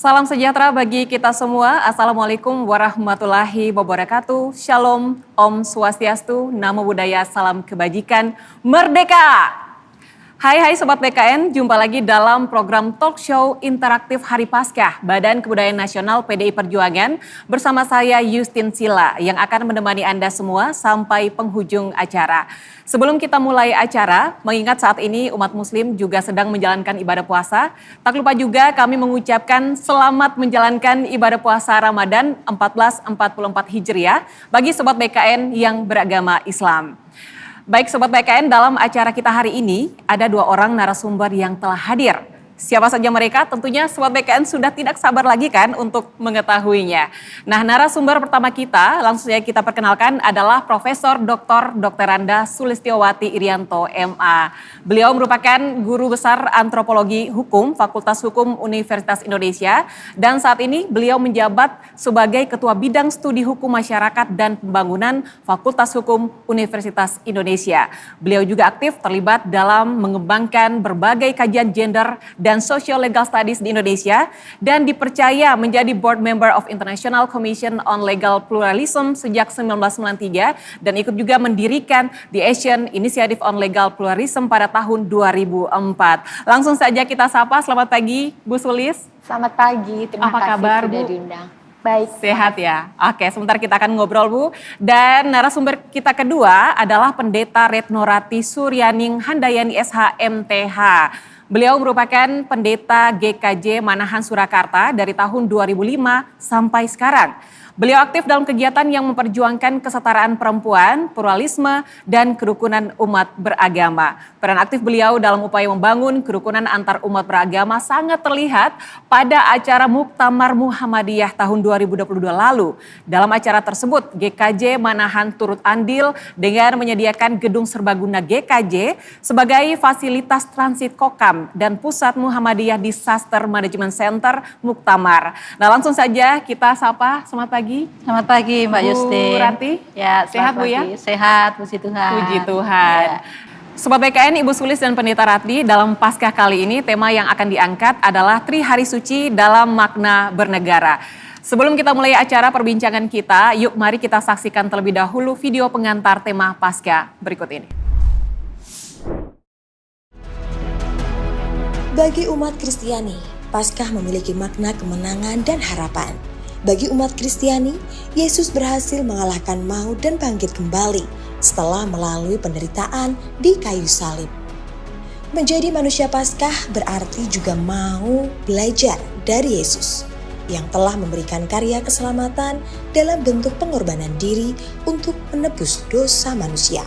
Salam sejahtera bagi kita semua. Assalamualaikum warahmatullahi wabarakatuh. Shalom, Om Swastiastu, Namo Buddhaya, salam kebajikan, merdeka! Hai Sobat BKN, jumpa lagi dalam program talk show interaktif Hari Paskah Badan Kebudayaan Nasional PDI Perjuangan bersama saya Yustin Sila yang akan menemani Anda semua sampai penghujung acara. Sebelum kita mulai acara, mengingat saat ini umat muslim juga sedang menjalankan ibadah puasa, tak lupa juga kami mengucapkan selamat menjalankan ibadah puasa Ramadan 1444 Hijriah bagi Sobat BKN yang beragama Islam. Baik Sobat BKN, dalam acara kita hari ini ada 2 orang narasumber yang telah hadir. Siapa saja mereka? Tentunya Sobat BKN sudah tidak sabar lagi kan untuk mengetahuinya. Nah, narasumber pertama kita langsung saja kita perkenalkan adalah Profesor Dr. Randa Sulistiowati Irianto MA. Beliau merupakan guru besar antropologi hukum Fakultas Hukum Universitas Indonesia dan saat ini beliau menjabat sebagai Ketua Bidang Studi Hukum Masyarakat dan Pembangunan Fakultas Hukum Universitas Indonesia. Beliau juga aktif terlibat dalam mengembangkan berbagai kajian gender dan Social Legal Studies di Indonesia dan dipercaya menjadi Board Member of International Commission on Legal Pluralism sejak 1993 dan ikut juga mendirikan The Asian Initiative on Legal Pluralism pada tahun 2004. Langsung saja kita sapa, selamat pagi Bu Sulis. Selamat pagi, terima kasih kabar, sudah Bu? diundang. Baik. Sehat ya? Oke, sebentar kita akan ngobrol Bu. Dan narasumber kita kedua adalah Pendeta Retno Rati Suryaning Handayani SH MTH. Beliau merupakan pendeta GKJ Manahan Surakarta dari tahun 2005 sampai sekarang. Beliau aktif dalam kegiatan yang memperjuangkan kesetaraan perempuan, pluralisme, dan kerukunan umat beragama. Peran aktif beliau dalam upaya membangun kerukunan antar umat beragama sangat terlihat pada acara Muktamar Muhammadiyah tahun 2022 lalu. Dalam acara tersebut, GKJ Manahan turut andil dengan menyediakan gedung serbaguna GKJ sebagai fasilitas transit Kokam dan Pusat Muhammadiyah Disaster Management Center Muktamar. Nah, langsung saja kita sapa, selamat pagi. Selamat pagi Mbak Yustin. Bu Rati, ya, sehat Bu ya? Sehat, puji Tuhan. Puji Tuhan. Ya. Sobat BKN, Ibu Sulis dan Pendeta Rati, dalam Paskah kali ini tema yang akan diangkat adalah Trihari Suci dalam makna bernegara. Sebelum kita mulai acara perbincangan kita, yuk mari kita saksikan terlebih dahulu video pengantar tema Paskah berikut ini. Bagi umat Kristiani, Paskah memiliki makna kemenangan dan harapan. Bagi umat Kristiani, Yesus berhasil mengalahkan maut dan bangkit kembali setelah melalui penderitaan di kayu salib. Menjadi manusia Paskah berarti juga mau belajar dari Yesus yang telah memberikan karya keselamatan dalam bentuk pengorbanan diri untuk menebus dosa manusia.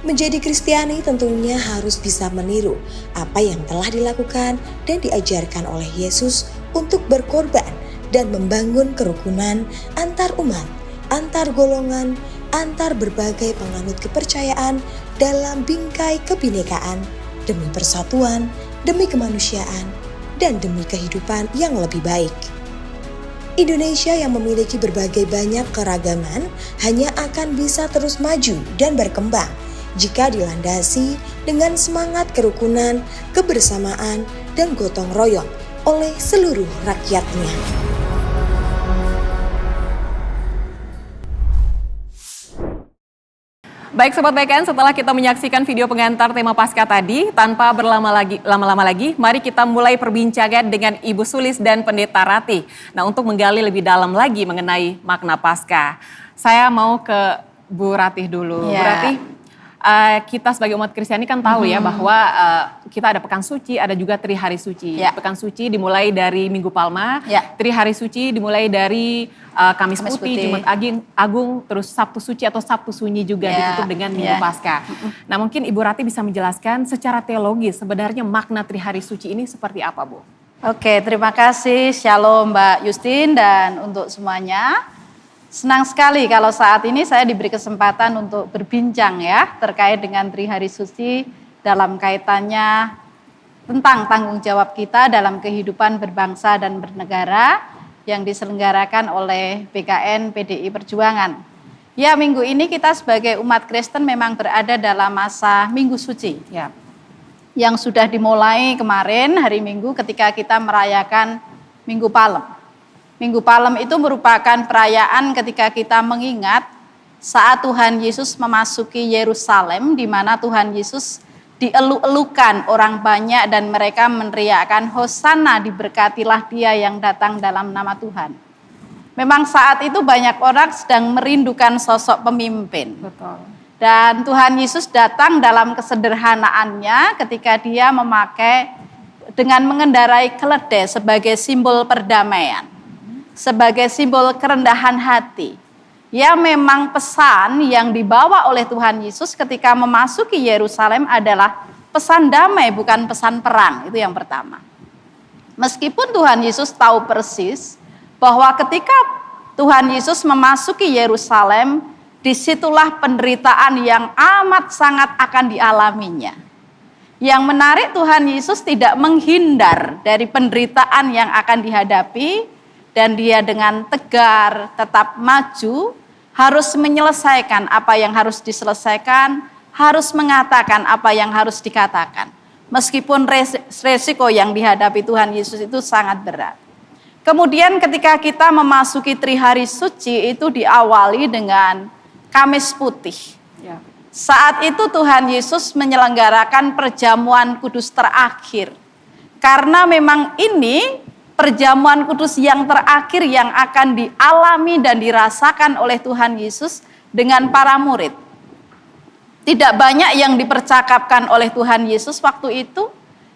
Menjadi Kristiani tentunya harus bisa meniru apa yang telah dilakukan dan diajarkan oleh Yesus untuk berkorban dan membangun kerukunan antar umat, antar golongan, antar berbagai penganut kepercayaan dalam bingkai kebinekaan demi persatuan, demi kemanusiaan, dan demi kehidupan yang lebih baik. Indonesia yang memiliki berbagai banyak keragaman hanya akan bisa terus maju dan berkembang jika dilandasi dengan semangat kerukunan, kebersamaan, dan gotong royong oleh seluruh rakyatnya. Baik Sobat BKN, setelah kita menyaksikan video pengantar tema Paskah tadi, tanpa lama-lama lagi, mari kita mulai perbincangan dengan Ibu Sulis dan Pendeta Rati. Nah, untuk menggali lebih dalam lagi mengenai makna Paskah, saya mau ke Bu Ratih dulu. Ya. Bu Ratih, kita sebagai umat Kristiani kan tahu ya bahwa kita ada Pekan Suci, ada juga Trihari Suci. Ya. Pekan Suci dimulai dari Minggu Palma, Ya. Trihari Suci dimulai dari Kamis Putih, Jumat Agung, terus Sabtu Suci atau Sabtu Sunyi juga Ya. ditutup dengan Minggu Ya. Paskah. Nah, mungkin Ibu Rati bisa menjelaskan secara teologis sebenarnya makna Trihari Suci ini seperti apa, Bu? Oke, terima kasih. Shalom Mbak Yustin dan untuk semuanya. Senang sekali kalau saat ini saya diberi kesempatan untuk berbincang ya terkait dengan Trihari Suci dalam kaitannya tentang tanggung jawab kita dalam kehidupan berbangsa dan bernegara yang diselenggarakan oleh BKN PDI Perjuangan. Ya, minggu ini kita sebagai umat Kristen memang berada dalam masa Minggu Suci. Ya. Yang sudah dimulai kemarin hari Minggu ketika kita merayakan Minggu Palem. Minggu Palem itu merupakan perayaan ketika kita mengingat saat Tuhan Yesus memasuki Yerusalem, di mana Tuhan Yesus dieluk-elukan orang banyak dan mereka meneriakkan Hosana, diberkatilah dia yang datang dalam nama Tuhan. Memang saat itu banyak orang sedang merindukan sosok pemimpin. Betul. Dan Tuhan Yesus datang dalam kesederhanaannya ketika dia memakai dengan mengendarai keledai sebagai simbol perdamaian, sebagai simbol kerendahan hati. Ya, memang pesan yang dibawa oleh Tuhan Yesus ketika memasuki Yerusalem adalah pesan damai, bukan pesan perang. Itu yang pertama. Meskipun Tuhan Yesus tahu persis bahwa ketika Tuhan Yesus memasuki Yerusalem, disitulah penderitaan yang amat sangat akan dialaminya. Yang menarik, Tuhan Yesus tidak menghindar dari penderitaan yang akan dihadapi, dan dia dengan tegar tetap maju, harus menyelesaikan apa yang harus diselesaikan, harus mengatakan apa yang harus dikatakan. Meskipun resiko yang dihadapi Tuhan Yesus itu sangat berat. Kemudian ketika kita memasuki Trihari Suci itu diawali dengan Kamis Putih. Ya. Saat itu Tuhan Yesus menyelenggarakan perjamuan kudus terakhir. Karena memang ini perjamuan kudus yang terakhir yang akan dialami dan dirasakan oleh Tuhan Yesus dengan para murid. Tidak banyak yang dipercakapkan oleh Tuhan Yesus waktu itu,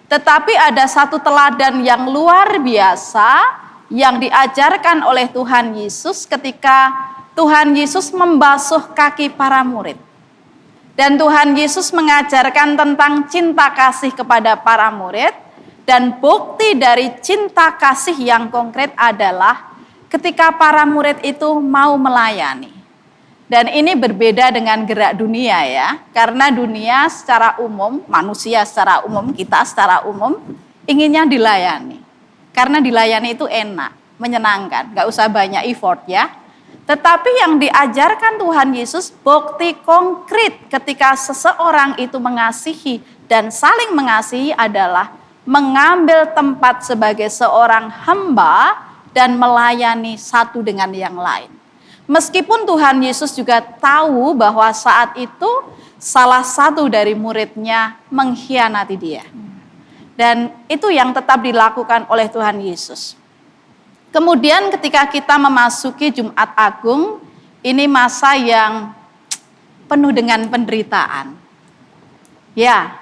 tetapi ada satu teladan yang luar biasa yang diajarkan oleh Tuhan Yesus ketika Tuhan Yesus membasuh kaki para murid. Dan Tuhan Yesus mengajarkan tentang cinta kasih kepada para murid, dan bukti dari cinta kasih yang konkret adalah ketika para murid itu mau melayani. Dan ini berbeda dengan gerak dunia ya, karena dunia secara umum, manusia secara umum, kita secara umum inginnya dilayani. Karena dilayani itu enak, menyenangkan, gak usah banyak effort ya. Tetapi yang diajarkan Tuhan Yesus, bukti konkret ketika seseorang itu mengasihi dan saling mengasihi adalah mengambil tempat sebagai seorang hamba dan melayani satu dengan yang lain. Meskipun Tuhan Yesus juga tahu bahwa saat itu salah satu dari muridnya mengkhianati dia. Dan itu yang tetap dilakukan oleh Tuhan Yesus. Kemudian ketika kita memasuki Jumat Agung, ini masa yang penuh dengan penderitaan. Ya,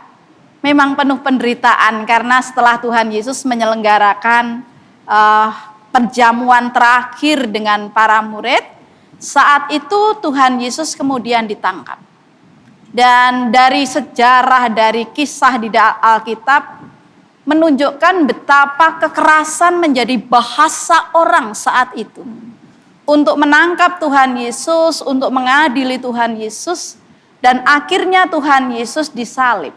memang penuh penderitaan karena setelah Tuhan Yesus menyelenggarakan perjamuan terakhir dengan para murid, saat itu Tuhan Yesus kemudian ditangkap. Dan dari sejarah, dari kisah di Alkitab, menunjukkan betapa kekerasan menjadi bahasa orang saat itu. Untuk menangkap Tuhan Yesus, untuk mengadili Tuhan Yesus, dan akhirnya Tuhan Yesus disalib.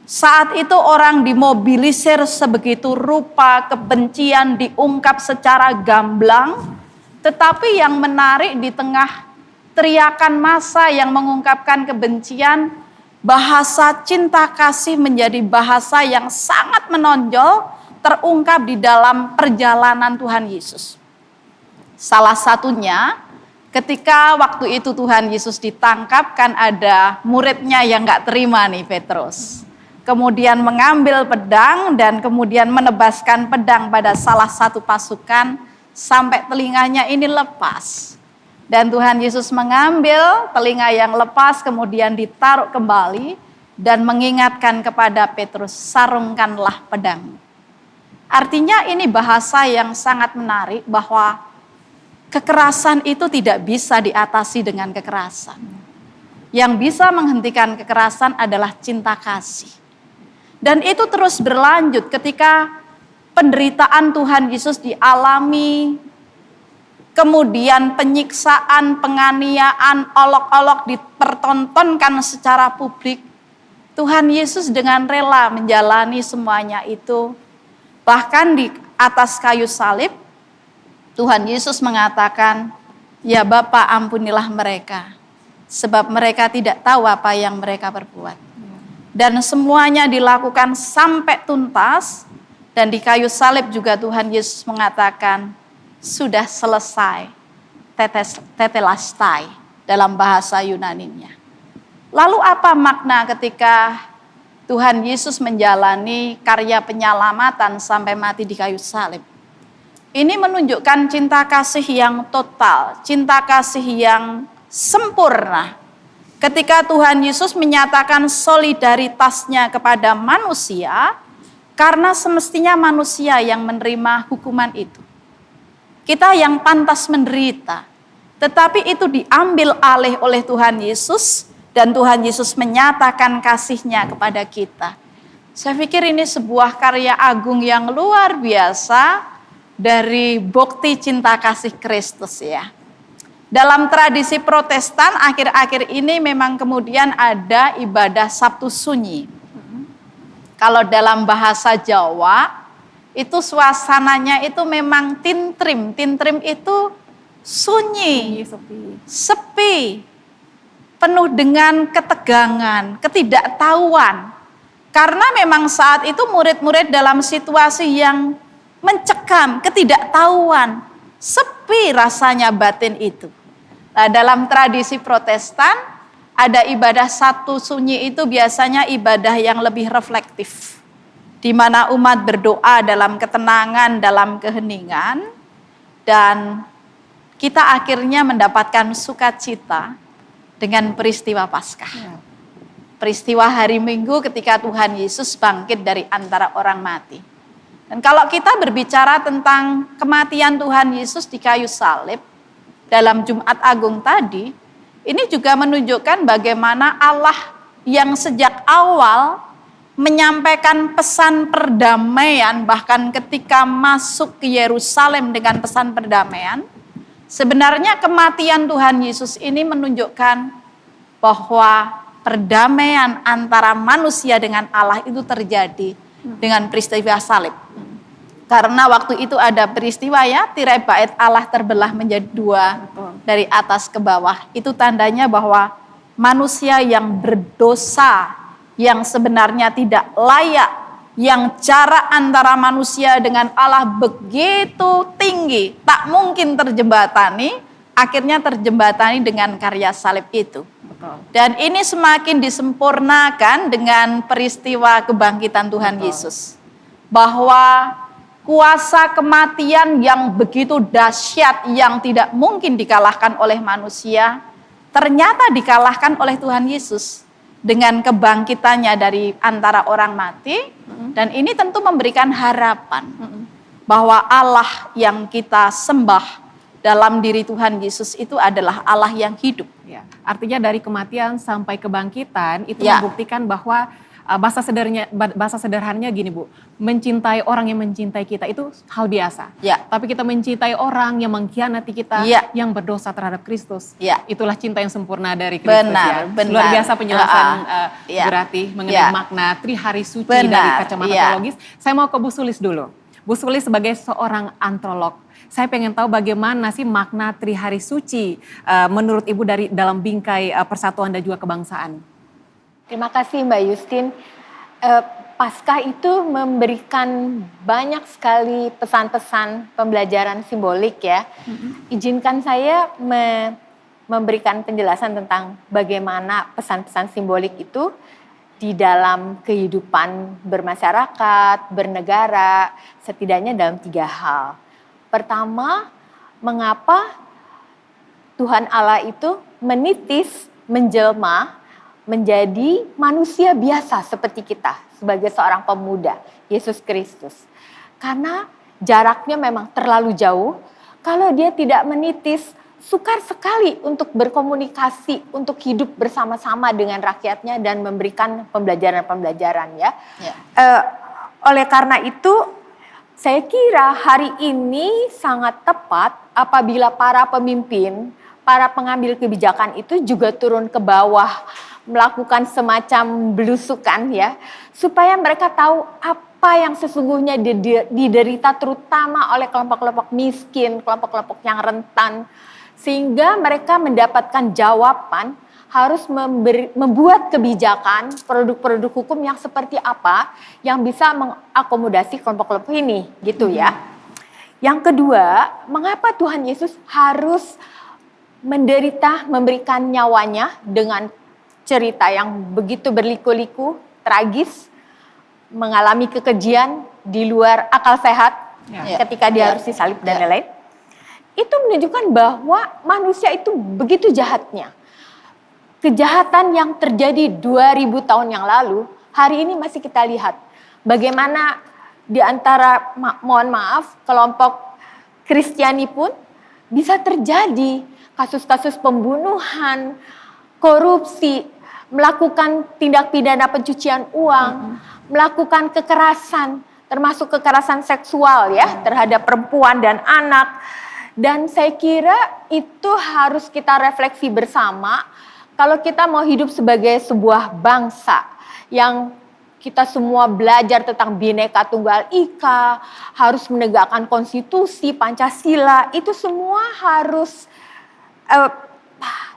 Saat itu orang dimobilisir sebegitu rupa, kebencian diungkap secara gamblang, tetapi yang menarik di tengah teriakan massa yang mengungkapkan kebencian, bahasa cinta kasih menjadi bahasa yang sangat menonjol terungkap di dalam perjalanan Tuhan Yesus. Salah satunya ketika waktu itu Tuhan Yesus ditangkap, kan ada muridnya yang gak terima nih, Petrus. Kemudian mengambil pedang dan kemudian menebaskan pedang pada salah satu pasukan sampai telinganya ini lepas. Dan Tuhan Yesus mengambil telinga yang lepas kemudian ditaruh kembali dan mengingatkan kepada Petrus, sarungkanlah pedang. Artinya ini bahasa yang sangat menarik bahwa kekerasan itu tidak bisa diatasi dengan kekerasan. Yang bisa menghentikan kekerasan adalah cinta kasih. Dan itu terus berlanjut ketika penderitaan Tuhan Yesus dialami, kemudian penyiksaan, penganiayaan, olok-olok dipertontonkan secara publik. Tuhan Yesus dengan rela menjalani semuanya itu. Bahkan di atas kayu salib, Tuhan Yesus mengatakan, ya Bapa, ampunilah mereka, sebab mereka tidak tahu apa yang mereka perbuat. Dan semuanya dilakukan sampai tuntas, Dan di kayu salib juga Tuhan Yesus mengatakan, sudah selesai, tetelestai dalam bahasa Yunaninya. Lalu apa makna ketika Tuhan Yesus menjalani karya penyelamatan sampai mati di kayu salib? Ini menunjukkan cinta kasih yang total, cinta kasih yang sempurna. Ketika Tuhan Yesus menyatakan solidaritasnya kepada manusia, karena semestinya manusia yang menerima hukuman itu. Kita yang pantas menderita, tetapi itu diambil alih oleh Tuhan Yesus, dan Tuhan Yesus menyatakan kasih-Nya kepada kita. Saya pikir ini sebuah karya agung yang luar biasa dari bukti cinta kasih Kristus ya. Dalam tradisi Protestan akhir-akhir ini memang kemudian ada ibadah Sabtu Sunyi. Kalau dalam bahasa Jawa itu suasananya itu memang tintrim. Tintrim itu sunyi, sepi, penuh dengan ketegangan, ketidaktahuan. Karena memang saat itu murid-murid dalam situasi yang mencekam, ketidaktahuan, sepi rasanya batin itu. Nah, dalam tradisi Protestan, ada ibadah Sabtu Sunyi itu biasanya ibadah yang lebih reflektif. Di mana umat berdoa dalam ketenangan, dalam keheningan, dan kita akhirnya mendapatkan sukacita dengan peristiwa Paskah. Peristiwa hari Minggu ketika Tuhan Yesus bangkit dari antara orang mati. Dan kalau kita berbicara tentang kematian Tuhan Yesus di kayu salib dalam Jumat Agung tadi, ini juga menunjukkan bagaimana Allah yang sejak awal menyampaikan pesan perdamaian, bahkan ketika masuk ke Yerusalem dengan pesan perdamaian, sebenarnya kematian Tuhan Yesus ini menunjukkan bahwa perdamaian antara manusia dengan Allah itu terjadi dengan peristiwa salib. Karena waktu itu ada peristiwa ya, tirai bait Allah terbelah menjadi dua dari atas ke bawah. Itu tandanya bahwa manusia yang berdosa, yang sebenarnya tidak layak, yang jarak antara manusia dengan Allah begitu tinggi, tak mungkin terjembatani, akhirnya terjembatani dengan karya salib itu. Dan ini semakin disempurnakan dengan peristiwa kebangkitan Tuhan Yesus. Bahwa kuasa kematian yang begitu dahsyat yang tidak mungkin dikalahkan oleh manusia, ternyata dikalahkan oleh Tuhan Yesus dengan kebangkitannya dari antara orang mati. Dan ini tentu memberikan harapan bahwa Allah yang kita sembah dalam diri Tuhan Yesus itu adalah Allah yang hidup. Ya, artinya dari kematian sampai kebangkitan itu membuktikan bahwa bahasa sederhananya gini Bu, mencintai orang yang mencintai kita itu hal biasa. Ya. Tapi kita mencintai orang yang mengkhianati kita, yang berdosa terhadap Kristus. Ya. Itulah cinta yang sempurna dari Kristus. Benar. Luar biasa penjelasan berarti mengenai makna Trihari Suci dari kacamata teologis. Saya mau ke Bu Sulis dulu. Bu Sulis sebagai seorang antropolog, saya pengen tahu bagaimana sih makna Trihari Suci menurut Ibu dari dalam bingkai persatuan dan juga kebangsaan. Terima kasih Mbak Justin. Paskah itu memberikan banyak sekali pesan-pesan pembelajaran simbolik ya. Izinkan saya memberikan penjelasan tentang bagaimana pesan-pesan simbolik itu di dalam kehidupan bermasyarakat, bernegara, setidaknya dalam 3 hal. Pertama, mengapa Tuhan Allah itu menitis, menjelma, menjadi manusia biasa seperti kita sebagai seorang pemuda, Yesus Kristus. Karena jaraknya memang terlalu jauh, kalau dia tidak menitis, sukar sekali untuk berkomunikasi, untuk hidup bersama-sama dengan rakyatnya dan memberikan pembelajaran-pembelajaran ya. Oleh karena itu, saya kira hari ini sangat tepat apabila para pemimpin, para pengambil kebijakan itu juga turun ke bawah, melakukan semacam belusukan ya, supaya mereka tahu apa yang sesungguhnya diderita terutama oleh kelompok-kelompok miskin, kelompok-kelompok yang rentan, sehingga mereka mendapatkan jawaban harus membuat kebijakan produk-produk hukum yang seperti apa yang bisa mengakomodasi kelompok-kelompok ini, gitu ya. Yang kedua, mengapa Tuhan Yesus harus menderita, memberikan nyawanya dengan cerita yang begitu berliku-liku, tragis, mengalami kekejian di luar akal sehat ketika dia harus disalib dan lain-lain. Itu menunjukkan bahwa manusia itu begitu jahatnya. Kejahatan yang terjadi 2000 tahun yang lalu, hari ini masih kita lihat. Bagaimana di antara, mohon maaf, kelompok Kristiani pun bisa terjadi kasus-kasus pembunuhan, korupsi, melakukan tindak pidana pencucian uang, melakukan kekerasan, termasuk kekerasan seksual ya terhadap perempuan dan anak. Dan saya kira itu harus kita refleksi bersama kalau kita mau hidup sebagai sebuah bangsa yang kita semua belajar tentang Bhinneka Tunggal Ika, harus menegakkan konstitusi, Pancasila, itu semua harus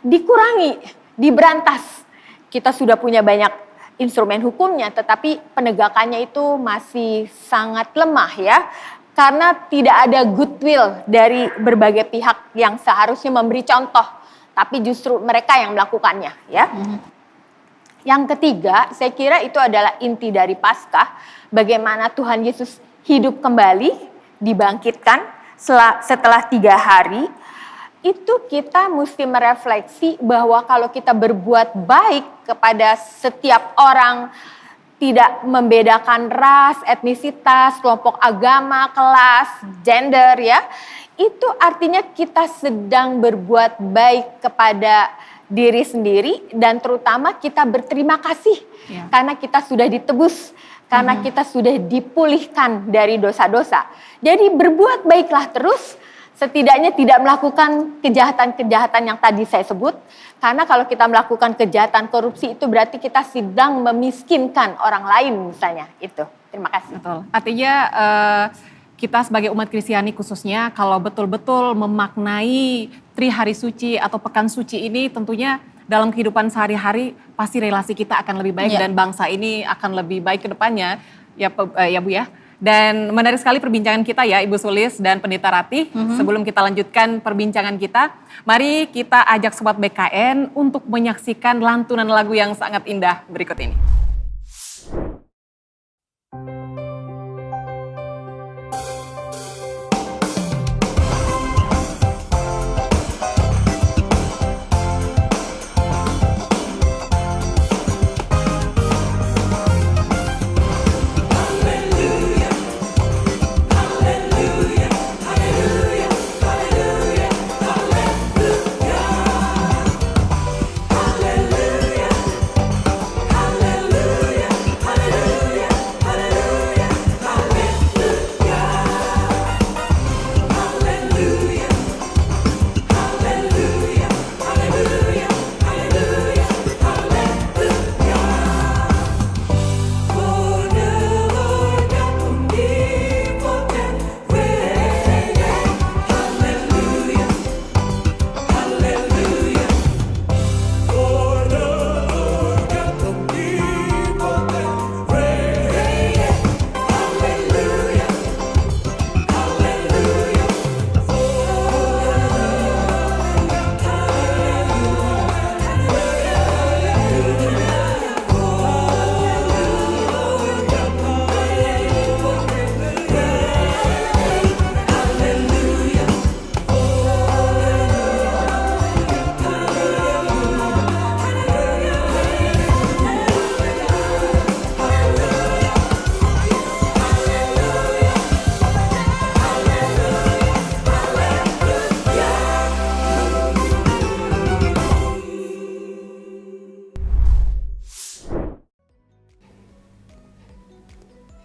dikurangi, diberantas. Kita sudah punya banyak instrumen hukumnya, tetapi penegakannya itu masih sangat lemah ya. Karena tidak ada goodwill dari berbagai pihak yang seharusnya memberi contoh, tapi justru mereka yang melakukannya ya. Yang ketiga, saya kira itu adalah inti dari Paskah, bagaimana Tuhan Yesus hidup kembali, dibangkitkan setelah 3 hari. Itu kita mesti merefleksi bahwa kalau kita berbuat baik kepada setiap orang, tidak membedakan ras, etnisitas, kelompok agama, kelas, gender ya. Itu artinya kita sedang berbuat baik kepada diri sendiri dan terutama kita berterima kasih karena kita sudah ditebus, karena kita sudah dipulihkan dari dosa-dosa. Jadi berbuat baiklah terus, setidaknya tidak melakukan kejahatan-kejahatan yang tadi saya sebut. Karena kalau kita melakukan kejahatan korupsi itu berarti kita sedang memiskinkan orang lain misalnya. Itu. Terima kasih. Betul. Artinya kita sebagai umat Kristiani khususnya kalau betul-betul memaknai Tri Hari Suci atau Pekan Suci ini tentunya dalam kehidupan sehari-hari pasti relasi kita akan lebih baik dan bangsa ini akan lebih baik ke depannya. Ya Bu ya. Dan menarik sekali perbincangan kita ya Ibu Sulis dan Pendeta Ratih. Sebelum kita lanjutkan perbincangan kita, mari kita ajak Sobat BKN untuk menyaksikan lantunan lagu yang sangat indah berikut ini.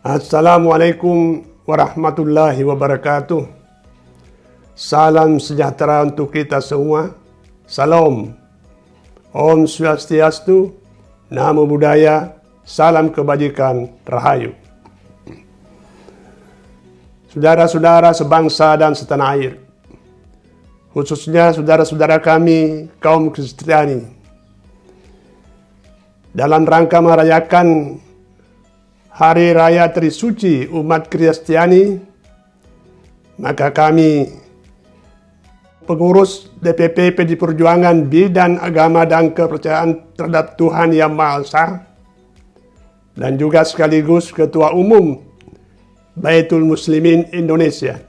Assalamualaikum warahmatullahi wabarakatuh. Salam sejahtera untuk kita semua. Salam. Om Swastiastu, Namo Buddhaya, salam kebajikan, Rahayu. Saudara-saudara sebangsa dan setanah air, khususnya saudara-saudara kami kaum Kristiani, dalam rangka merayakan Hari Raya Trisuci umat Kristiani, maka kami pengurus DPP PD Perjuangan Bidang Agama dan Kepercayaan terhadap Tuhan Yang Maha Esa dan juga sekaligus Ketua Umum Baitul Muslimin Indonesia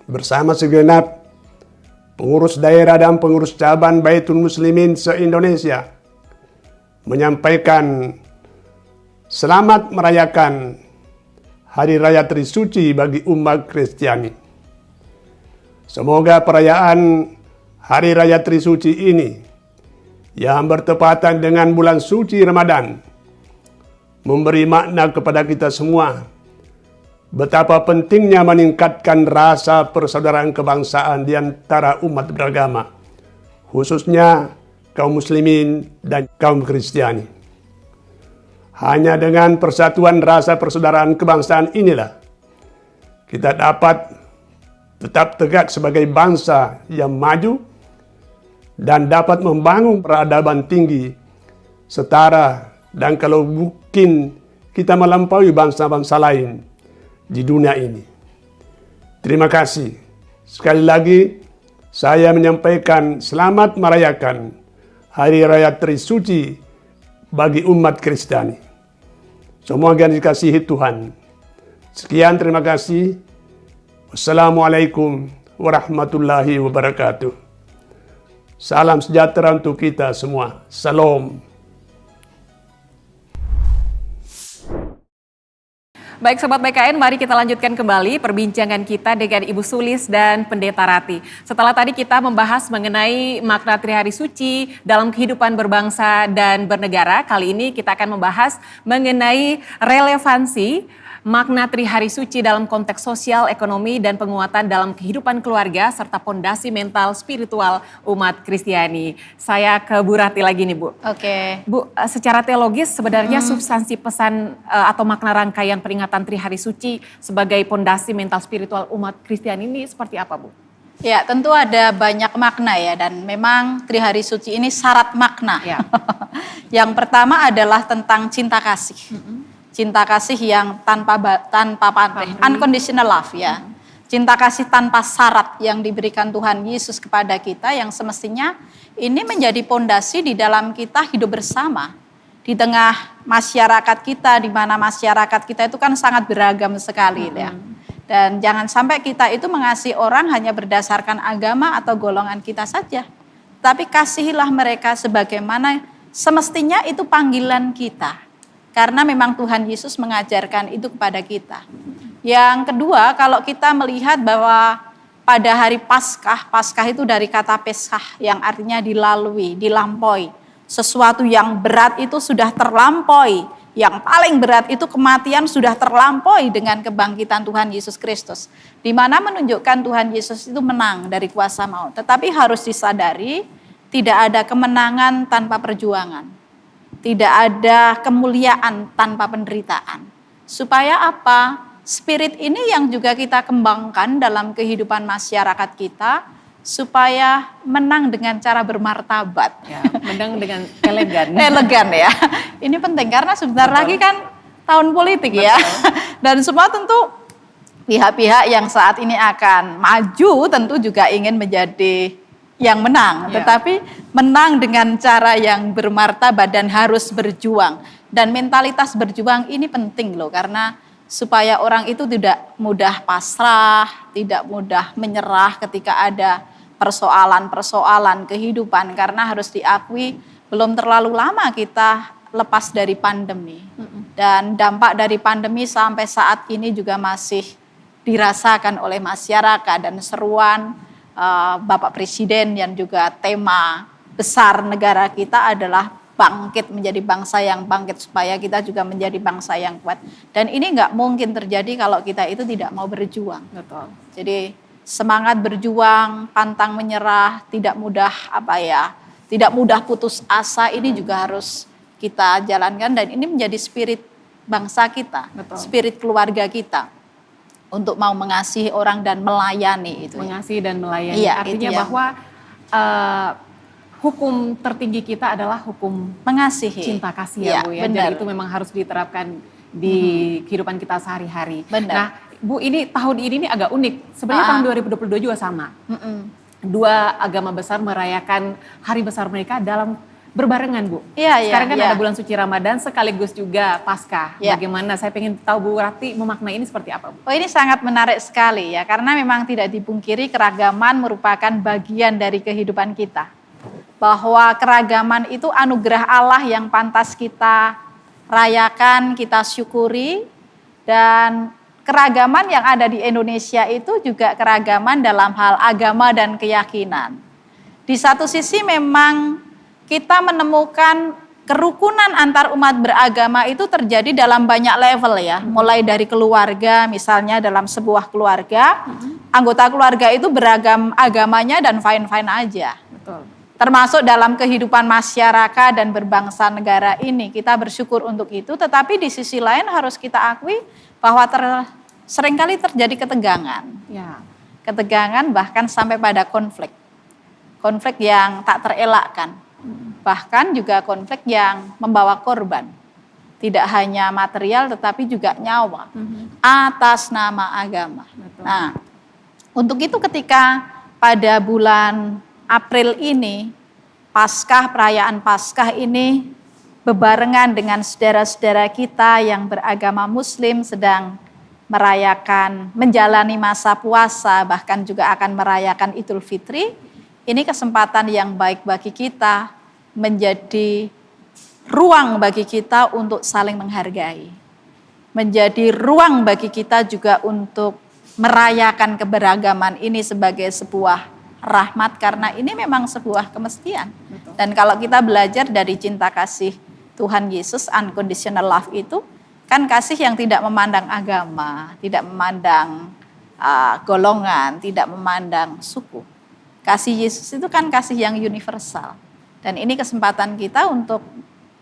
bersama segenap pengurus daerah dan pengurus cabang Baitul Muslimin se-Indonesia menyampaikan selamat merayakan Hari Raya Trisuci bagi umat Kristiani. Semoga perayaan Hari Raya Trisuci ini yang bertepatan dengan bulan suci Ramadan memberi makna kepada kita semua betapa pentingnya meningkatkan rasa persaudaraan kebangsaan di antara umat beragama, khususnya kaum muslimin dan kaum Kristiani. Hanya dengan persatuan rasa persaudaraan kebangsaan inilah kita dapat tetap tegak sebagai bangsa yang maju dan dapat membangun peradaban tinggi, setara, dan kalau mungkin kita melampaui bangsa-bangsa lain di dunia ini. Terima kasih. Sekali lagi saya menyampaikan selamat merayakan Hari Raya Trisuci bagi umat Kristiani. Semoga dikasihi Tuhan. Sekian, terima kasih. Wassalamualaikum warahmatullahi wabarakatuh. Salam sejahtera untuk kita semua. Salam. Baik Sobat BKN, mari kita lanjutkan kembali perbincangan kita dengan Ibu Sulis dan Pendeta Rati. Setelah tadi kita membahas mengenai makna Trihari Suci dalam kehidupan berbangsa dan bernegara, kali ini kita akan membahas mengenai relevansi makna Trihari Suci dalam konteks sosial, ekonomi, dan penguatan dalam kehidupan keluarga serta pondasi mental spiritual umat Kristiani. Saya ke Bu Rati lagi nih Bu. Oke. Bu, secara teologis sebenarnya substansi pesan atau makna rangkaian peringatan Trihari Suci sebagai pondasi mental spiritual umat Kristiani ini seperti apa Bu? Ya, tentu ada banyak makna ya, dan memang Trihari Suci ini syarat makna. Ya. Yang pertama adalah tentang cinta kasih. Cinta kasih yang tanpa pamrih, unconditional love ya. Cinta kasih tanpa syarat yang diberikan Tuhan Yesus kepada kita, yang semestinya ini menjadi pondasi di dalam kita hidup bersama. Di tengah masyarakat kita, di mana masyarakat kita itu kan sangat beragam sekali ya. Dan jangan sampai kita itu mengasihi orang hanya berdasarkan agama atau golongan kita saja. Tapi kasihilah mereka sebagaimana semestinya itu panggilan kita. Karena memang Tuhan Yesus mengajarkan itu kepada kita. Yang kedua, kalau kita melihat bahwa pada hari Paskah, Paskah itu dari kata Peskah yang artinya dilalui, dilampaui. Sesuatu yang berat itu sudah terlampaui. Yang paling berat itu kematian sudah terlampaui dengan kebangkitan Tuhan Yesus Kristus. Di mana menunjukkan Tuhan Yesus itu menang dari kuasa maut. Tetapi harus disadari tidak ada kemenangan tanpa perjuangan. Tidak ada kemuliaan tanpa penderitaan. Supaya apa? Spirit ini yang juga kita kembangkan dalam kehidupan masyarakat kita, supaya menang dengan cara bermartabat. Ya, menang dengan elegan. Elegan ya. Ini penting karena sebentar lagi kan tahun politik ya. Dan semua tentu pihak-pihak yang saat ini akan maju tentu juga ingin menjadi yang menang, tetapi menang dengan cara yang bermartabat dan harus berjuang. Dan mentalitas berjuang ini penting loh, karena supaya orang itu tidak mudah pasrah, tidak mudah menyerah ketika ada persoalan-persoalan kehidupan. Karena harus diakui belum terlalu lama kita lepas dari pandemi. Dan dampak dari pandemi sampai saat ini juga masih dirasakan oleh masyarakat, dan seruan Bapak Presiden yang juga tema besar negara kita adalah bangkit menjadi bangsa yang bangkit, supaya kita juga menjadi bangsa yang kuat. Dan ini nggak mungkin terjadi kalau kita itu tidak mau berjuang. Betul. Jadi semangat berjuang, pantang menyerah, tidak mudah putus asa, ini juga harus kita jalankan, dan ini menjadi spirit bangsa kita, spirit keluarga kita. Untuk mau mengasihi orang dan melayani itu. Mengasihi dan melayani. Iya, artinya itu bahwa hukum tertinggi kita adalah hukum Mengasihi. cinta kasih ya, Ya, Bu ya. benar. Jadi itu memang harus diterapkan di kehidupan kita sehari-hari. Benar. Nah, Bu, ini tahun ini nih agak unik. Sebenarnya tahun 2022 juga sama. Dua agama besar merayakan hari besar mereka dalam berbarengan, Bu. Iya, iya, Sekarang kan iya. ada bulan suci Ramadan sekaligus juga Paskah. Iya. Bagaimana? Saya pengen tahu Bu Rati memaknai ini seperti apa, Bu? Oh, ini sangat menarik sekali ya, karena memang tidak dipungkiri keragaman merupakan bagian dari kehidupan kita. Bahwa keragaman itu anugerah Allah yang pantas kita rayakan, kita syukuri, dan keragaman yang ada di Indonesia itu juga keragaman dalam hal agama dan keyakinan. Di satu sisi memang kita menemukan kerukunan antar umat beragama itu terjadi dalam banyak level ya. Mulai dari keluarga, misalnya dalam sebuah keluarga, anggota keluarga itu beragam agamanya dan fine-fine aja. Betul. Termasuk dalam kehidupan masyarakat dan berbangsa negara ini, kita bersyukur untuk itu. Tetapi di sisi lain harus kita akui bahwa seringkali terjadi ketegangan. Ya. Ketegangan bahkan sampai pada konflik. Konflik yang tak terelakkan. Bahkan juga konflik yang membawa korban. Tidak hanya material tetapi juga nyawa. Atas nama agama. Betul. Nah, untuk itu ketika pada bulan April ini, perayaan Paskah ini bebarengan dengan saudara-saudara kita yang beragama Muslim sedang merayakan, menjalani masa puasa, bahkan juga akan merayakan Idul Fitri. Ini kesempatan yang baik bagi kita, menjadi ruang bagi kita untuk saling menghargai. Menjadi ruang bagi kita juga untuk merayakan keberagaman ini sebagai sebuah rahmat, karena ini memang sebuah kemestian. Dan kalau kita belajar dari cinta kasih Tuhan Yesus, unconditional love itu, kan kasih yang tidak memandang agama, tidak memandang golongan, tidak memandang suku. Kasih Yesus itu kan kasih yang universal. Dan ini kesempatan kita untuk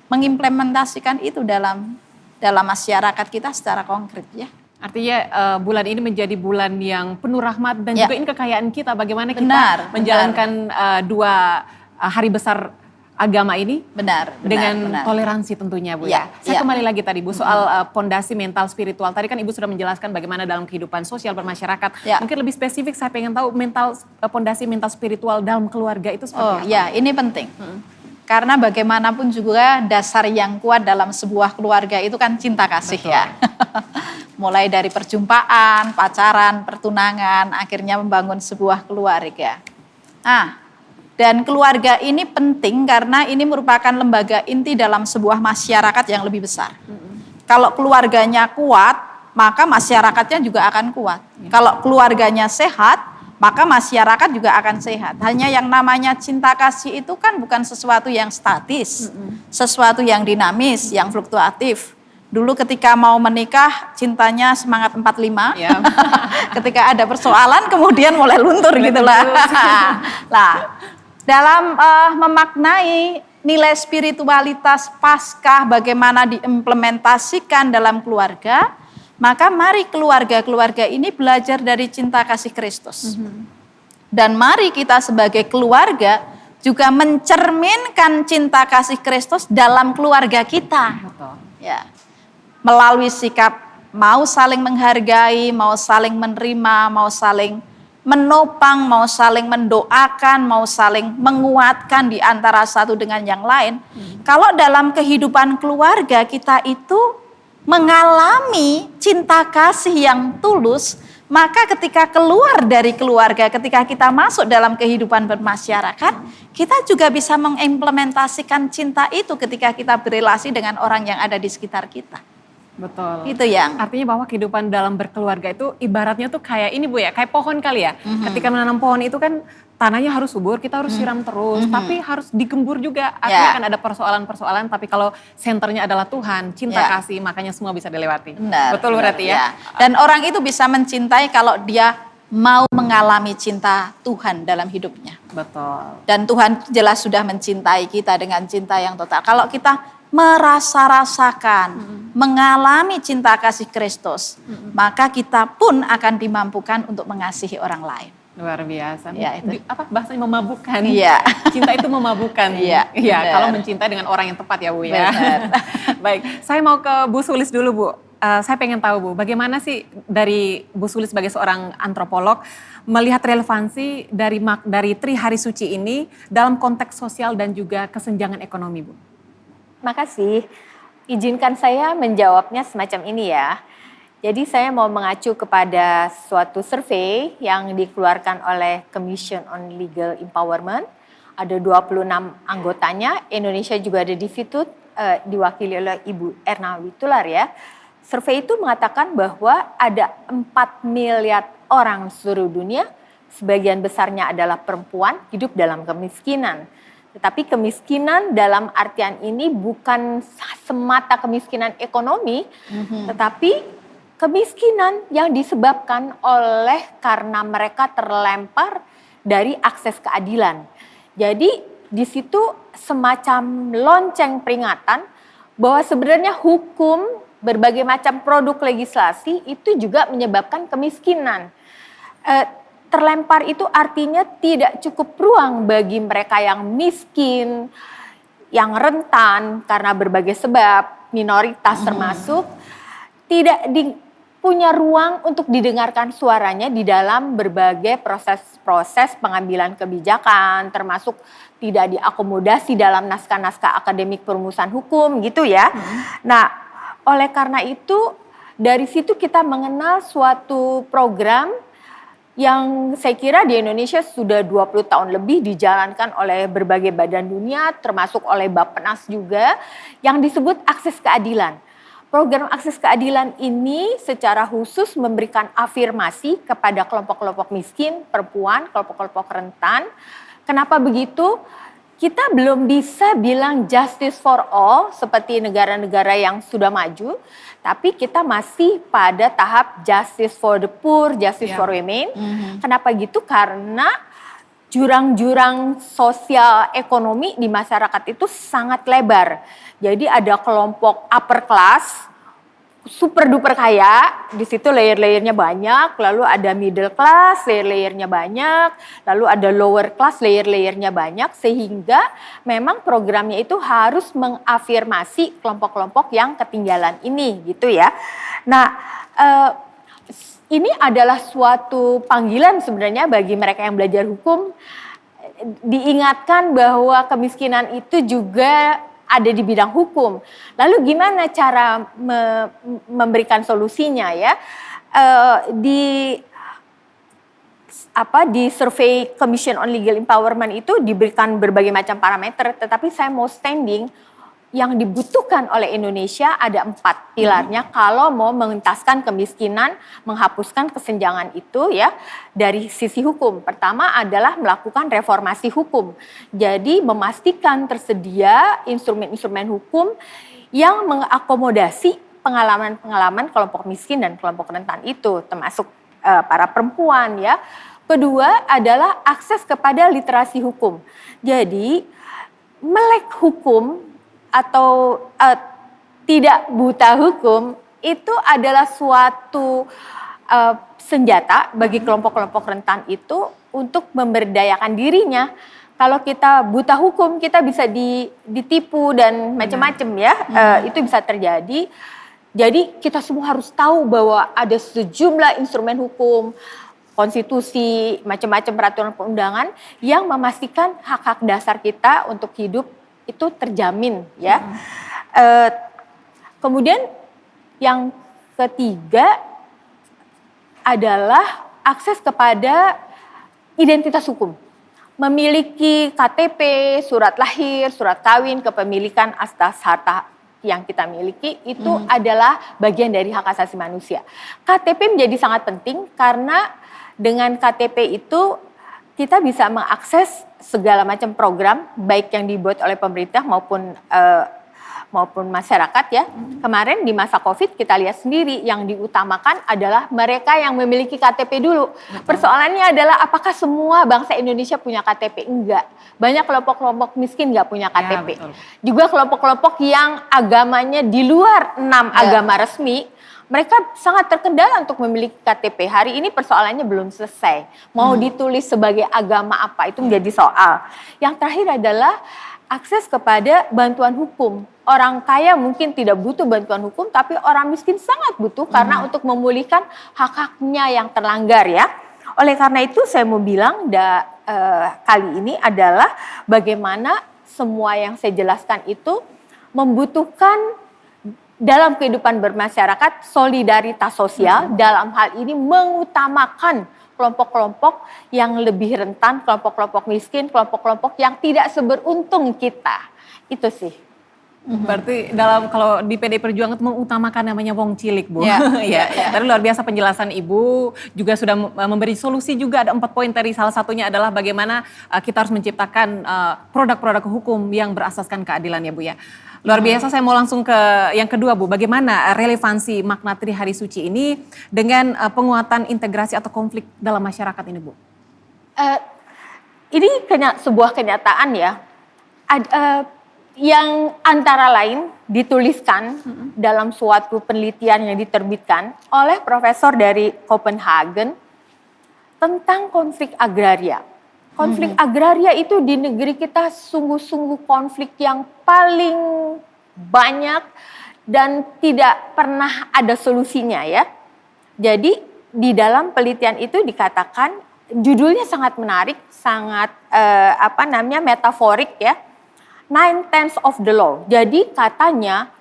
mengimplementasikan itu dalam masyarakat kita secara konkret ya. Artinya bulan ini menjadi bulan yang penuh rahmat dan Ya. juga ini kekayaan kita. Bagaimana kita Benar, menjalankan dua hari besar agama ini Benar. dengan benar. toleransi tentunya, Bu Ya, ya. Saya ya. kembali lagi tadi Bu soal pondasi mental spiritual. Tadi kan Ibu sudah menjelaskan bagaimana dalam kehidupan sosial bermasyarakat. Ya. Mungkin lebih spesifik saya pengen tahu pondasi mental spiritual dalam keluarga itu seperti Oh apa? ya, ini penting. Karena bagaimanapun juga dasar yang kuat dalam sebuah keluarga itu kan cinta kasih ya. Mulai dari perjumpaan, pacaran, pertunangan, akhirnya membangun sebuah keluarga. Dan keluarga ini penting karena ini merupakan lembaga inti dalam sebuah masyarakat yang lebih besar. Kalau keluarganya kuat, maka masyarakatnya juga akan kuat. Kalau keluarganya sehat, maka masyarakat juga akan sehat. Hanya yang namanya cinta kasih itu kan bukan sesuatu yang statis, sesuatu yang dinamis, yang fluktuatif. Dulu ketika mau menikah, cintanya semangat 45. Ya. Ketika ada persoalan, kemudian mulai luntur gitulah. Nah, dalam memaknai nilai spiritualitas Paskah bagaimana diimplementasikan dalam keluarga, maka mari keluarga-keluarga ini belajar dari cinta kasih Kristus. Dan mari kita sebagai keluarga juga mencerminkan cinta kasih Kristus dalam keluarga kita. Betul. Ya. Melalui sikap mau saling menghargai, mau saling menerima, mau saling menopang, mau saling mendoakan, mau saling menguatkan di antara satu dengan yang lain. Kalau dalam kehidupan keluarga kita itu mengalami cinta kasih yang tulus, maka ketika keluar dari keluarga, ketika kita masuk dalam kehidupan bermasyarakat, kita juga bisa mengimplementasikan cinta itu ketika kita berelasi dengan orang yang ada di sekitar kita. Betul. Itu yang Artinya bahwa kehidupan dalam berkeluarga itu ibaratnya tuh kayak ini Bu ya, kayak pohon kali ya. Ketika menanam pohon itu kan tanahnya harus subur, kita harus siram terus, tapi harus digembur juga. Artinya akan ada persoalan-persoalan, tapi kalau senternya adalah Tuhan, cinta Ya. kasih, makanya semua bisa dilewati. benar. Betul benar, berarti ya. Dan orang itu bisa mencintai kalau dia mau mengalami cinta Tuhan dalam hidupnya. Betul. Dan Tuhan jelas sudah mencintai kita dengan cinta yang total. Kalau kita merasa-rasakan, mengalami cinta kasih Kristus, maka kita pun akan dimampukan untuk mengasihi orang lain. Luar biasa. Ya, itu. Apa bahasanya memabukkan? Iya. Cinta itu memabukkan. Iya, Iya, benar. kalau mencintai dengan orang yang tepat ya Bu ya. Benar. Baik, saya mau ke Bu Sulis dulu Bu. Saya pengen tahu Bu, bagaimana sih dari Bu Sulis sebagai seorang antropolog melihat relevansi dari Tri Hari Suci ini dalam konteks sosial dan juga kesenjangan ekonomi Bu? Makasih. Izinkan saya menjawabnya semacam ini ya. Jadi saya mau mengacu kepada suatu survei yang dikeluarkan oleh Commission on Legal Empowerment. Ada 26 anggotanya, Indonesia juga ada di situ, diwakili oleh Ibu Erna Witular ya. Survei itu mengatakan bahwa ada 4 miliar orang seluruh dunia, sebagian besarnya adalah perempuan, hidup dalam kemiskinan. Tetapi kemiskinan dalam artian ini bukan semata kemiskinan ekonomi, tetapi kemiskinan yang disebabkan oleh karena mereka terlempar dari akses keadilan. Jadi di situ semacam lonceng peringatan bahwa sebenarnya hukum, berbagai macam produk legislasi itu juga menyebabkan kemiskinan. Terlempar itu artinya tidak cukup ruang bagi mereka yang miskin, yang rentan karena berbagai sebab, minoritas termasuk, tidak punya ruang untuk didengarkan suaranya di dalam berbagai proses-proses pengambilan kebijakan, termasuk tidak diakomodasi dalam naskah-naskah akademik perumusan hukum gitu ya. Nah, oleh karena itu dari situ kita mengenal suatu program yang saya kira di Indonesia sudah 20 tahun lebih dijalankan oleh berbagai badan dunia, termasuk oleh Bappenas juga, yang disebut akses keadilan. Program akses keadilan ini secara khusus memberikan afirmasi kepada kelompok-kelompok miskin, perempuan, kelompok-kelompok rentan. Kenapa begitu? Kita belum bisa bilang justice for all seperti negara-negara yang sudah maju, tapi kita masih pada tahap justice for the poor, justice for women. Kenapa gitu? Karena jurang-jurang sosial ekonomi di masyarakat itu sangat lebar. Jadi ada kelompok upper class, super duper kaya, di situ layer-layernya banyak, lalu ada middle class, layer-layernya banyak, lalu ada lower class, layer-layernya banyak, sehingga memang programnya itu harus mengafirmasi kelompok-kelompok yang ketinggalan ini gitu ya. Nah, ini adalah suatu panggilan sebenarnya bagi mereka yang belajar hukum, diingatkan bahwa kemiskinan itu juga ada di bidang hukum. Lalu gimana cara memberikan solusinya ya? Di survei Commission on Legal Empowerment itu diberikan berbagai macam parameter, tetapi saya mau standing yang dibutuhkan oleh Indonesia ada 4 pilarnya kalau mau mengentaskan kemiskinan, menghapuskan kesenjangan itu ya dari sisi hukum. Pertama adalah melakukan reformasi hukum. Jadi memastikan tersedia instrumen-instrumen hukum yang mengakomodasi pengalaman-pengalaman kelompok miskin dan kelompok rentan itu, termasuk para perempuan ya. Kedua adalah akses kepada literasi hukum. Jadi melek hukum atau tidak buta hukum itu adalah suatu senjata bagi kelompok-kelompok rentan itu untuk memberdayakan dirinya. Kalau kita buta hukum, kita bisa ditipu dan macam-macam ya, itu bisa terjadi. Jadi kita semua harus tahu bahwa ada sejumlah instrumen hukum, konstitusi, macam-macam peraturan perundangan yang memastikan hak-hak dasar kita untuk hidup itu terjamin ya. Kemudian yang ketiga adalah akses kepada identitas hukum. Memiliki KTP, surat lahir, surat kawin, kepemilikan atas harta yang kita miliki itu adalah bagian dari hak asasi manusia. KTP menjadi sangat penting karena dengan KTP itu kita bisa mengakses segala macam program baik yang dibuat oleh pemerintah maupun maupun masyarakat ya. Kemarin di masa COVID kita lihat sendiri yang diutamakan adalah mereka yang memiliki KTP dulu. Persoalannya adalah apakah semua bangsa Indonesia punya KTP? Enggak. Banyak kelompok-kelompok miskin nggak punya KTP. betul. Juga kelompok-kelompok yang agamanya di luar 6 agama resmi, mereka sangat terkendala untuk memiliki KTP. Hari ini persoalannya belum selesai. Mau ditulis sebagai agama apa, itu menjadi soal. Yang terakhir adalah akses kepada bantuan hukum. Orang kaya mungkin tidak butuh bantuan hukum, tapi orang miskin sangat butuh karena untuk memulihkan hak-haknya yang terlanggar ya. Oleh karena itu saya mau bilang kali ini adalah bagaimana semua yang saya jelaskan itu membutuhkan dalam kehidupan bermasyarakat solidaritas sosial, dalam hal ini mengutamakan kelompok-kelompok yang lebih rentan, kelompok-kelompok miskin, kelompok-kelompok yang tidak seberuntung kita. Itu sih. Berarti kalau di PDI Perjuangan itu mengutamakan namanya wong cilik, Bu. Ya, Ya. Tadi luar biasa penjelasan Ibu, juga sudah memberi solusi juga, ada 4 poin tadi. Salah satunya adalah bagaimana kita harus menciptakan produk-produk hukum yang berasaskan keadilan ya Bu ya. Luar biasa, saya mau langsung ke yang kedua Bu. Bagaimana relevansi makna Trihari Suci ini dengan penguatan integrasi atau konflik dalam masyarakat ini Bu? Ini sebuah kenyataan ya. Yang antara lain dituliskan dalam suatu penelitian yang diterbitkan oleh profesor dari Copenhagen tentang konflik agraria. Konflik agraria itu di negeri kita sungguh-sungguh konflik yang paling banyak dan tidak pernah ada solusinya ya. Jadi di dalam penelitian itu dikatakan, judulnya sangat menarik, sangat metaforik ya. 9/10 of the law. Jadi katanya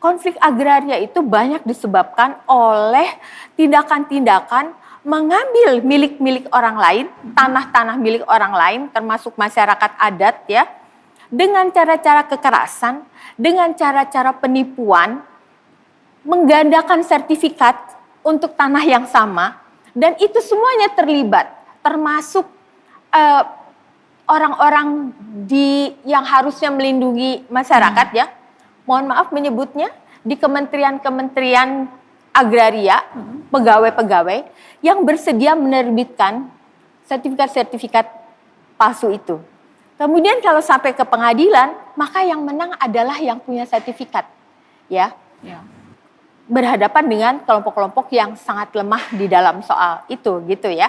konflik agraria itu banyak disebabkan oleh tindakan-tindakan mengambil milik-milik orang lain, tanah-tanah milik orang lain termasuk masyarakat adat ya, dengan cara-cara kekerasan, dengan cara-cara penipuan, menggandakan sertifikat untuk tanah yang sama, dan itu semuanya terlibat, termasuk orang-orang yang harusnya melindungi masyarakat ya, mohon maaf menyebutnya, di kementerian-kementerian agraria, pegawai-pegawai yang bersedia menerbitkan sertifikat-sertifikat palsu itu. Kemudian kalau sampai ke pengadilan, maka yang menang adalah yang punya sertifikat ya. Berhadapan dengan kelompok-kelompok yang sangat lemah di dalam soal itu gitu ya.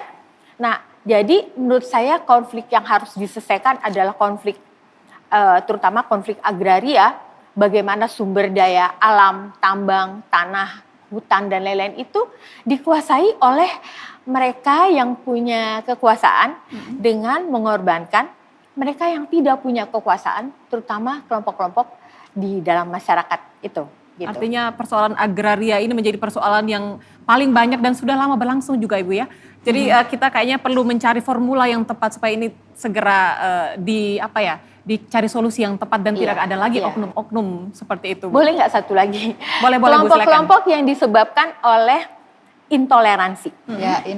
Nah, jadi menurut saya konflik yang harus diselesaikan adalah konflik, terutama konflik agraria, bagaimana sumber daya alam, tambang, tanah, hutan, dan lain-lain itu dikuasai oleh mereka yang punya kekuasaan dengan mengorbankan mereka yang tidak punya kekuasaan, terutama kelompok-kelompok di dalam masyarakat itu. Gitu. Artinya persoalan agraria ini menjadi persoalan yang paling banyak dan sudah lama berlangsung juga Ibu ya. Jadi kita kayaknya perlu mencari formula yang tepat supaya ini segera dicari solusi yang tepat dan tidak ada lagi oknum-oknum seperti itu. Boleh nggak satu lagi? Boleh Bu, silakan. Kelompok-kelompok yang disebabkan oleh intoleransi.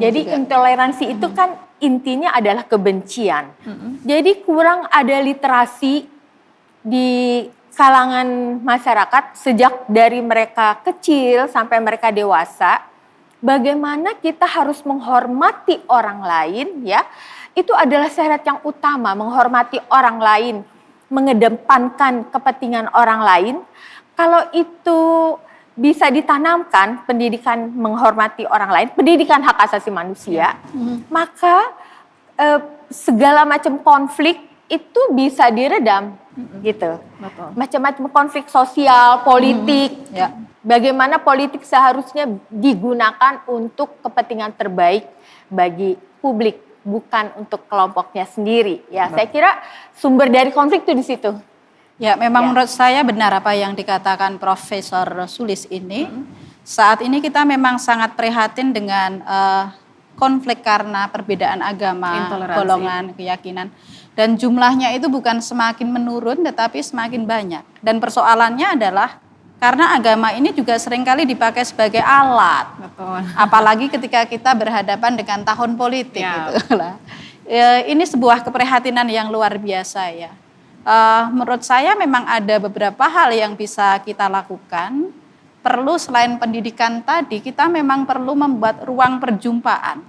Jadi intoleransi itu kan intinya adalah kebencian. Jadi kurang ada literasi di kalangan masyarakat sejak dari mereka kecil sampai mereka dewasa. Bagaimana kita harus menghormati orang lain ya. Itu adalah syarat yang utama, menghormati orang lain, mengedepankan kepentingan orang lain. Kalau itu bisa ditanamkan, pendidikan menghormati orang lain, pendidikan hak asasi manusia, maka segala macam konflik itu bisa diredam gitu. Macam-macam konflik sosial, politik. Bagaimana politik seharusnya digunakan untuk kepentingan terbaik bagi publik, bukan untuk kelompoknya sendiri. Ya, saya kira sumber dari konflik itu di situ. Ya, memang menurut saya benar apa yang dikatakan Profesor Sulis ini. Saat ini kita memang sangat prihatin dengan konflik karena perbedaan agama, golongan, keyakinan. Dan jumlahnya itu bukan semakin menurun tetapi semakin banyak. Dan persoalannya adalah karena agama ini juga seringkali dipakai sebagai alat. Betul. Apalagi ketika kita berhadapan dengan tahun politik gitu lah. Ini sebuah keprihatinan yang luar biasa ya. Menurut saya memang ada beberapa hal yang bisa kita lakukan. Perlu selain pendidikan tadi, kita memang perlu membuat ruang perjumpaan.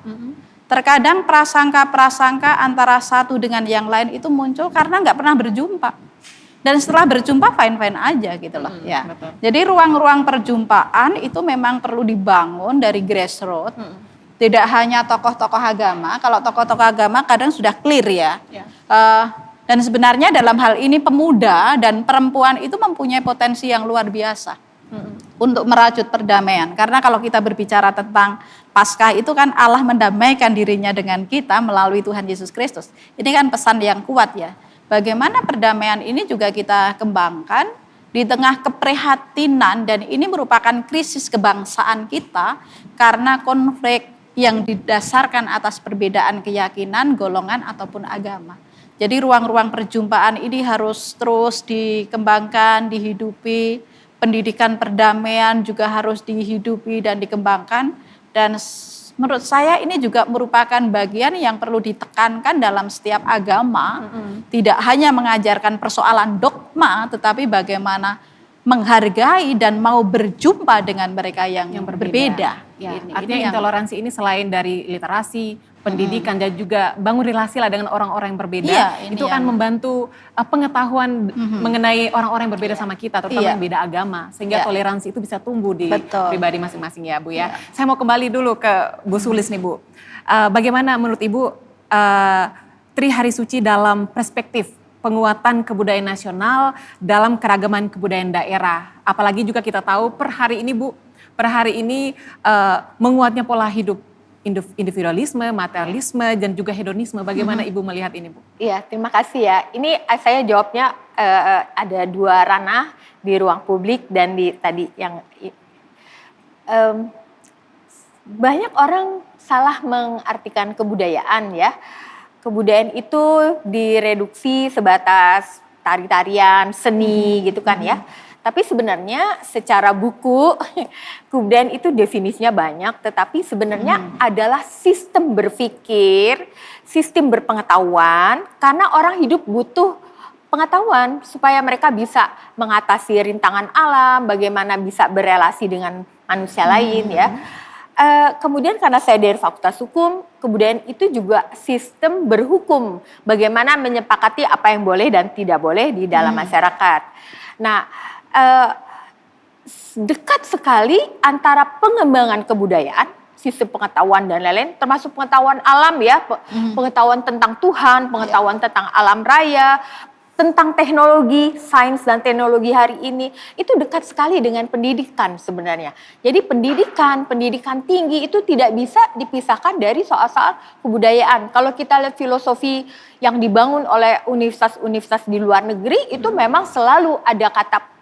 Terkadang prasangka-prasangka antara satu dengan yang lain itu muncul karena nggak pernah berjumpa. Dan setelah berjumpa fine-fine aja gitu loh. Ya. Betul. Jadi ruang-ruang perjumpaan itu memang perlu dibangun dari grassroots. Tidak hanya tokoh-tokoh agama. Kalau tokoh-tokoh agama kadang sudah clear ya. Dan sebenarnya dalam hal ini pemuda dan perempuan itu mempunyai potensi yang luar biasa untuk merajut perdamaian. Karena kalau kita berbicara tentang Paskah itu kan Allah mendamaikan dirinya dengan kita melalui Tuhan Yesus Kristus. Ini kan pesan yang kuat ya. Bagaimana perdamaian ini juga kita kembangkan di tengah keprihatinan, dan ini merupakan krisis kebangsaan kita karena konflik yang didasarkan atas perbedaan keyakinan, golongan ataupun agama. Jadi ruang-ruang perjumpaan ini harus terus dikembangkan, dihidupi. Pendidikan perdamaian juga harus dihidupi dan dikembangkan. Dan menurut saya ini juga merupakan bagian yang perlu ditekankan dalam setiap agama. Tidak hanya mengajarkan persoalan dogma, tetapi bagaimana menghargai dan mau berjumpa dengan mereka yang berbeda. Ya, Ini artinya yang- intoleransi ini selain dari literasi, pendidikan, dan juga bangun relasi lah dengan orang-orang yang berbeda. Iya, ini itu akan yang- membantu pengetahuan mengenai orang-orang yang berbeda sama kita, terutama Iya. yang beda agama. Sehingga Iya. toleransi itu bisa tumbuh di Betul. pribadi masing-masing ya Bu ya. Saya mau kembali dulu ke Bu Sulis nih Bu. Bagaimana menurut Ibu Tri Hari Suci dalam perspektif penguatan kebudayaan nasional dalam keragaman kebudayaan daerah? Apalagi juga kita tahu per hari ini Bu, menguatnya pola hidup individualisme, materialisme, dan juga hedonisme. Bagaimana Ibu melihat ini Bu? Iya, terima kasih ya. Ini saya jawabnya ada dua ranah di ruang publik dan di tadi yang banyak orang salah mengartikan kebudayaan ya. Kebudayaan itu direduksi sebatas tari-tarian, seni gitu kan ya. Tapi sebenarnya secara buku kebudayaan itu definisinya banyak, tetapi sebenarnya adalah sistem berpikir, sistem berpengetahuan, karena orang hidup butuh pengetahuan supaya mereka bisa mengatasi rintangan alam, bagaimana bisa berelasi dengan manusia lain ya. Kemudian karena saya dari Fakultas Hukum, kebudayaan itu juga sistem berhukum, bagaimana menyepakati apa yang boleh dan tidak boleh di dalam masyarakat. Nah, dekat sekali antara pengembangan kebudayaan, sistem pengetahuan dan lain-lain, termasuk pengetahuan alam ya, pengetahuan tentang Tuhan, pengetahuan tentang alam raya, tentang teknologi, sains dan teknologi hari ini, itu dekat sekali dengan pendidikan sebenarnya. Jadi pendidikan tinggi itu tidak bisa dipisahkan dari soal-soal kebudayaan. Kalau kita lihat filosofi yang dibangun oleh universitas-universitas di luar negeri, itu memang selalu ada kata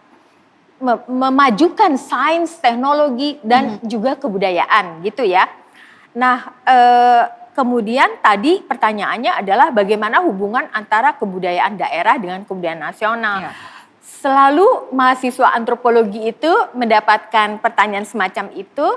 memajukan sains, teknologi, dan juga kebudayaan gitu ya. Nah, kemudian tadi pertanyaannya adalah bagaimana hubungan antara kebudayaan daerah dengan kebudayaan nasional. Ya. Selalu mahasiswa antropologi itu mendapatkan pertanyaan semacam itu,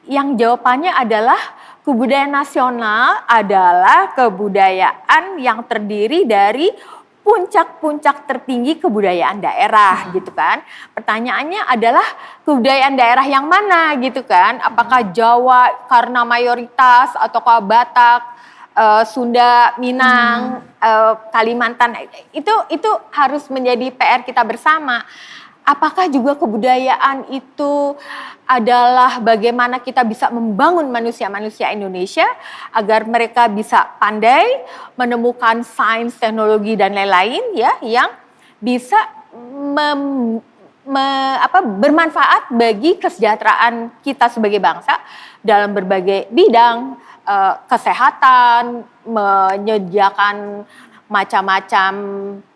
yang jawabannya adalah kebudayaan nasional adalah kebudayaan yang terdiri dari puncak-puncak tertinggi kebudayaan daerah gitu kan. Pertanyaannya adalah kebudayaan daerah yang mana gitu kan. Apakah Jawa karena mayoritas ataukah Batak, Sunda, Minang, Kalimantan, itu harus menjadi PR kita bersama. Apakah juga kebudayaan itu adalah bagaimana kita bisa membangun manusia-manusia Indonesia agar mereka bisa pandai menemukan sains, teknologi dan lain-lain ya yang bisa bermanfaat bagi kesejahteraan kita sebagai bangsa dalam berbagai bidang, kesehatan, menyediakan macam-macam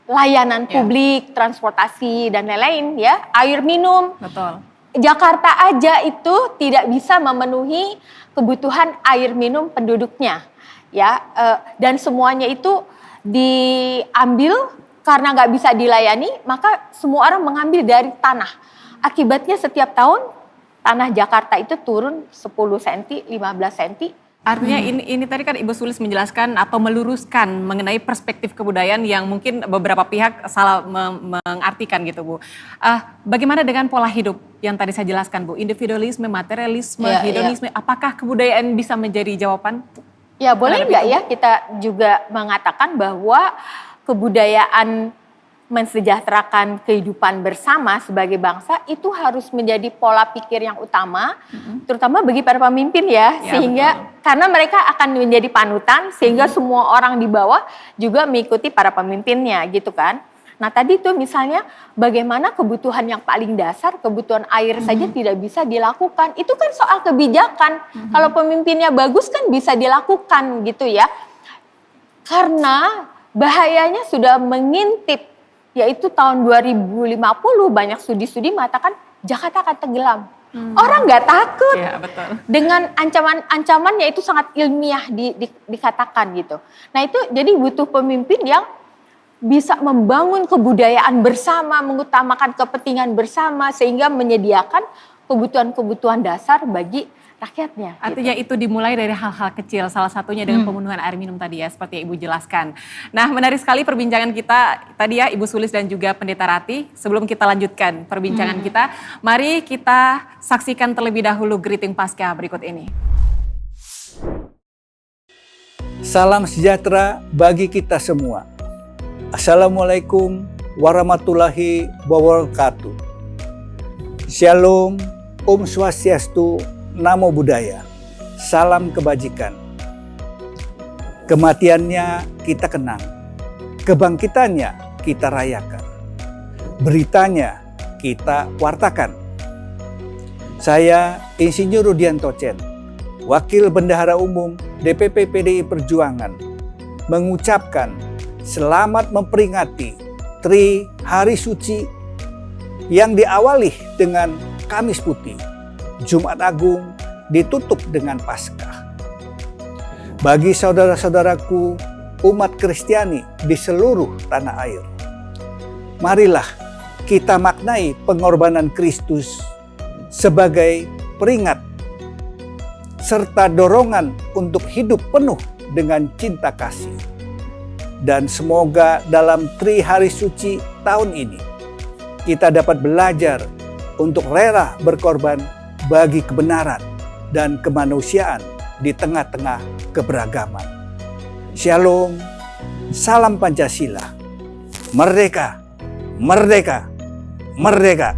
layanan publik, transportasi dan lain-lain ya, air minum. Betul. Jakarta aja itu tidak bisa memenuhi kebutuhan air minum penduduknya ya, dan semuanya itu diambil karena nggak bisa dilayani, maka semua orang mengambil dari tanah. Akibatnya setiap tahun tanah Jakarta itu turun 10 cm, 15 cm Artinya ini tadi kan Ibu Sulis menjelaskan atau meluruskan mengenai perspektif kebudayaan yang mungkin beberapa pihak salah mengartikan gitu Bu. Bagaimana dengan pola hidup yang tadi saya jelaskan Bu? Individualisme, materialisme, hedonisme, apakah kebudayaan bisa menjadi jawaban? Ya boleh nggak ya kita juga mengatakan bahwa kebudayaan mensejahterakan kehidupan bersama sebagai bangsa itu harus menjadi pola pikir yang utama, terutama bagi para pemimpin ya sehingga karena mereka akan menjadi panutan sehingga semua orang di bawah juga mengikuti para pemimpinnya gitu kan. Nah tadi tuh misalnya bagaimana kebutuhan yang paling dasar, kebutuhan air saja tidak bisa dilakukan, itu kan soal kebijakan. Kalau pemimpinnya bagus kan bisa dilakukan gitu ya, karena bahayanya sudah mengintip. Yaitu tahun 2050 banyak studi-studi mengatakan Jakarta akan tenggelam. Orang nggak takut dengan ancaman-ancamannya itu sangat ilmiah dikatakan gitu. Nah itu jadi butuh pemimpin yang bisa membangun kebudayaan bersama, mengutamakan kepentingan bersama sehingga menyediakan kebutuhan-kebutuhan dasar bagi rakyatnya. Artinya itu dimulai dari hal-hal kecil, salah satunya dengan pemenuhan air minum tadi ya, seperti yang Ibu jelaskan. Nah menarik sekali perbincangan kita tadi ya Ibu Sulis dan juga Pendeta Rati. Sebelum kita lanjutkan perbincangan kita, mari kita saksikan terlebih dahulu greeting Paskah berikut ini. Salam sejahtera bagi kita semua. Assalamualaikum warahmatullahi wabarakatuh. Shalom, Om Swastiastu, Namo Buddhaya, salam kebajikan. Kematiannya kita kenang, kebangkitannya kita rayakan, beritanya kita wartakan. Saya Insinyur Rudianto Chen, Wakil Bendahara Umum DPP PDI Perjuangan, mengucapkan selamat memperingati Tri Hari Suci yang diawali dengan Kamis Putih, Jumat Agung ditutup dengan Paskah. Bagi saudara-saudaraku umat Kristiani di seluruh tanah air, marilah kita maknai pengorbanan Kristus sebagai peringat serta dorongan untuk hidup penuh dengan cinta kasih. Dan semoga dalam Tri Hari Suci tahun ini kita dapat belajar untuk rela berkorban bagi kebenaran dan kemanusiaan di tengah-tengah keberagaman. Shalom, salam Pancasila, merdeka, merdeka, merdeka.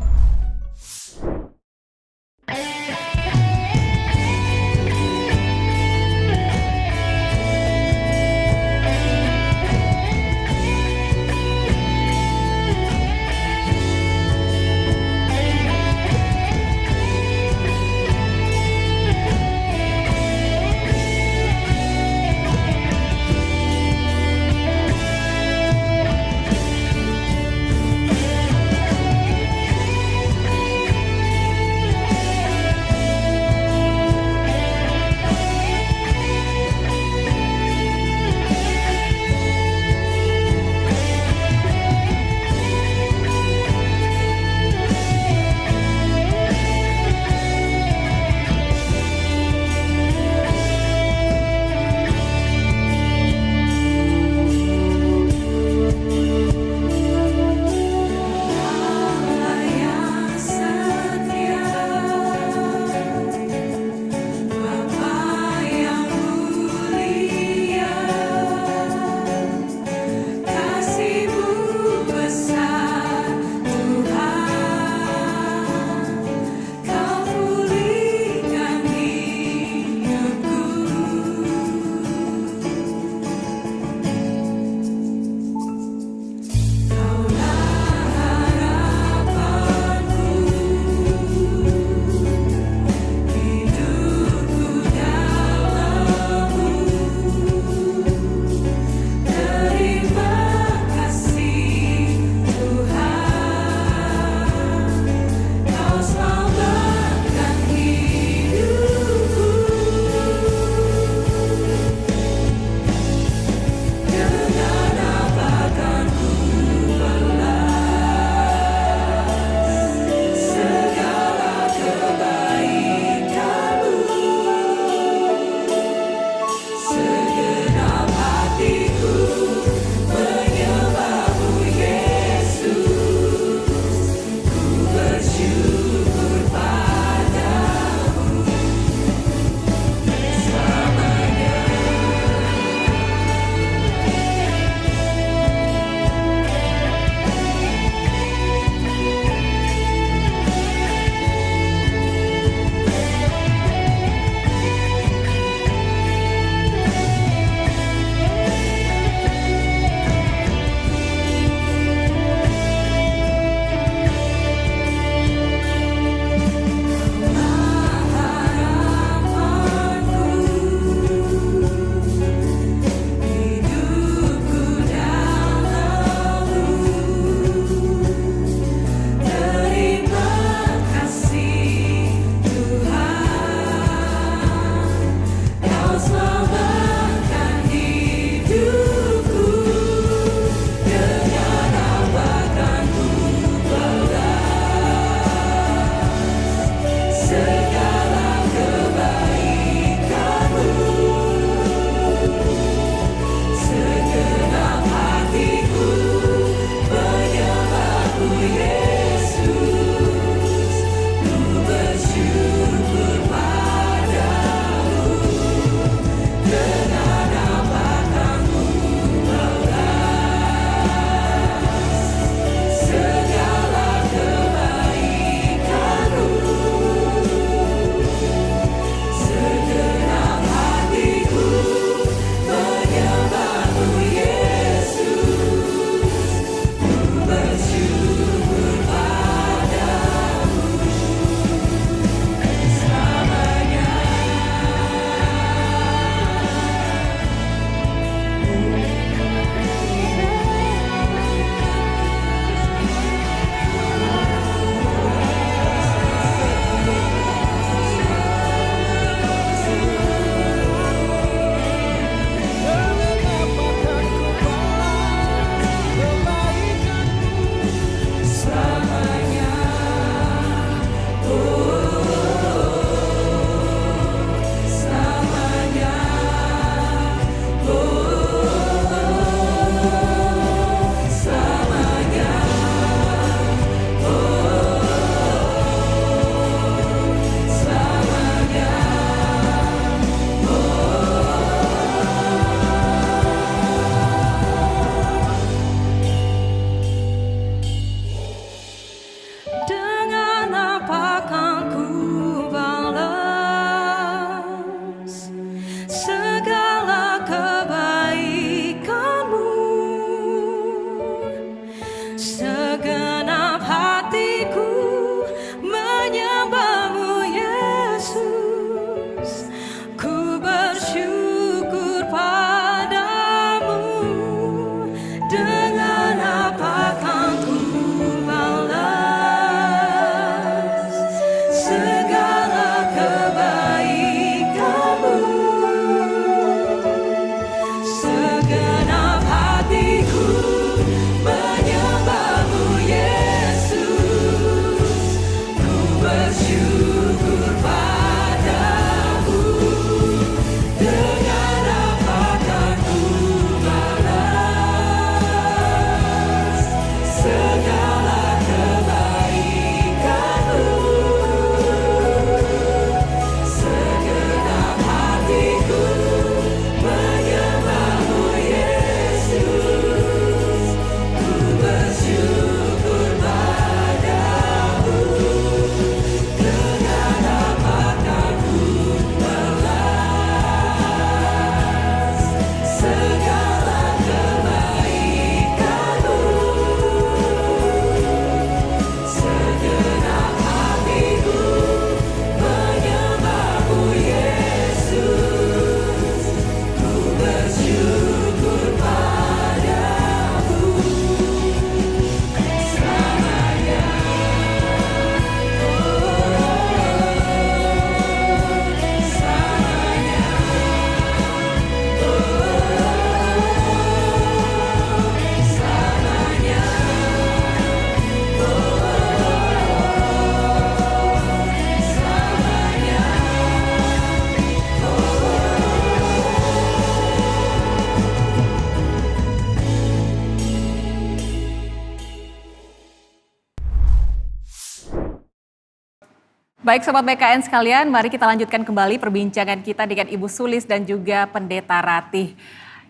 Baik Sobat BKN sekalian, mari kita lanjutkan kembali perbincangan kita dengan Ibu Sulis dan juga Pendeta Ratih.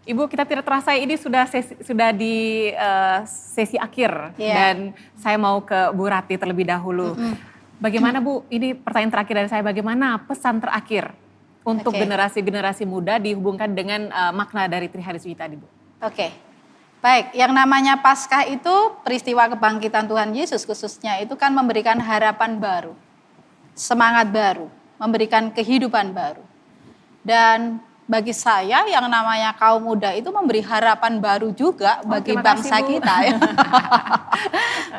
Ibu, kita tidak terasa ini sudah di sesi akhir dan saya mau ke Bu Ratih terlebih dahulu. Bagaimana Bu, ini pertanyaan terakhir dari saya, bagaimana pesan terakhir untuk generasi-generasi muda dihubungkan dengan makna dari Trihari Suci tadi Bu? Baik, yang namanya Paskah itu peristiwa kebangkitan Tuhan Yesus khususnya itu kan memberikan harapan baru. Semangat baru, memberikan kehidupan baru. Dan bagi saya yang namanya kaum muda itu memberi harapan baru juga bagi bangsa kita. Ya.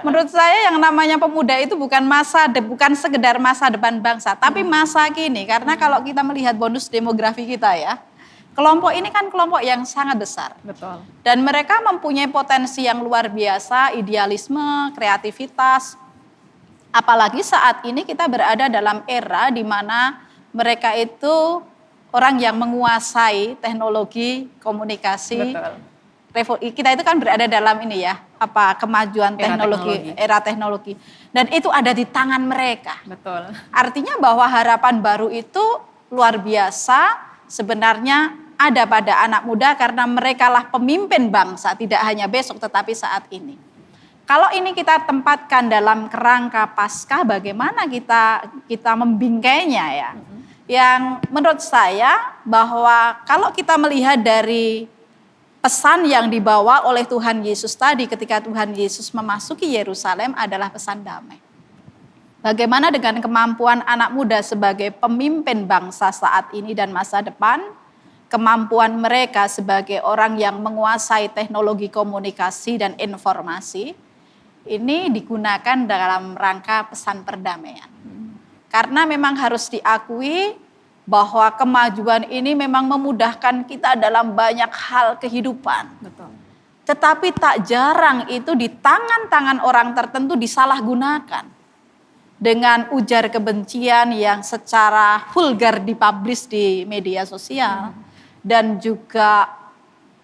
Menurut saya yang namanya pemuda itu bukan sekedar masa depan bangsa, tapi masa kini. Karena kalau kita melihat bonus demografi kita ya, kelompok ini kan kelompok yang sangat besar. Betul. Dan mereka mempunyai potensi yang luar biasa, idealisme, kreativitas. Apalagi saat ini kita berada dalam era di mana mereka itu orang yang menguasai teknologi komunikasi. Betul. Kita itu kan berada dalam ini ya, kemajuan era teknologi. Dan itu ada di tangan mereka. Betul. Artinya bahwa harapan baru itu luar biasa sebenarnya ada pada anak muda karena merekalah pemimpin bangsa, tidak hanya besok tetapi saat ini. Kalau ini kita tempatkan dalam kerangka Paskah, bagaimana kita membingkainya ya? Yang menurut saya bahwa kalau kita melihat dari pesan yang dibawa oleh Tuhan Yesus tadi ketika Tuhan Yesus memasuki Yerusalem adalah pesan damai. Bagaimana dengan kemampuan anak muda sebagai pemimpin bangsa saat ini dan masa depan, kemampuan mereka sebagai orang yang menguasai teknologi komunikasi dan informasi, ini digunakan dalam rangka pesan perdamaian. Karena memang harus diakui bahwa kemajuan ini memang memudahkan kita dalam banyak hal kehidupan. Betul. Tetapi tak jarang itu di tangan-tangan orang tertentu disalahgunakan. Dengan ujar kebencian yang secara vulgar dipublish di media sosial. Dan juga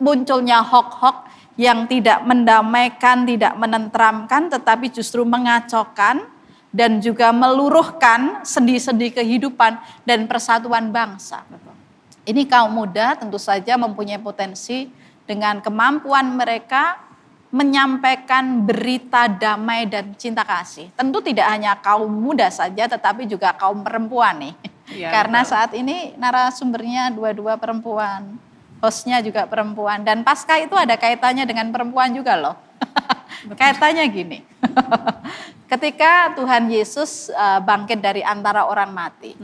munculnya hoax-hoax yang tidak mendamaikan, tidak menenteramkan, tetapi justru mengacaukan dan juga meluruhkan sendi-sendi kehidupan dan persatuan bangsa. Ini kaum muda tentu saja mempunyai potensi dengan kemampuan mereka menyampaikan berita damai dan cinta kasih. Tentu tidak hanya kaum muda saja, tetapi juga kaum perempuan nih. Ya, karena betul. saat ini narasumbernya dua-dua perempuan. Hostnya juga perempuan, dan Paskah itu ada kaitannya dengan perempuan juga loh. Kaitannya gini, ketika Tuhan Yesus bangkit dari antara orang mati,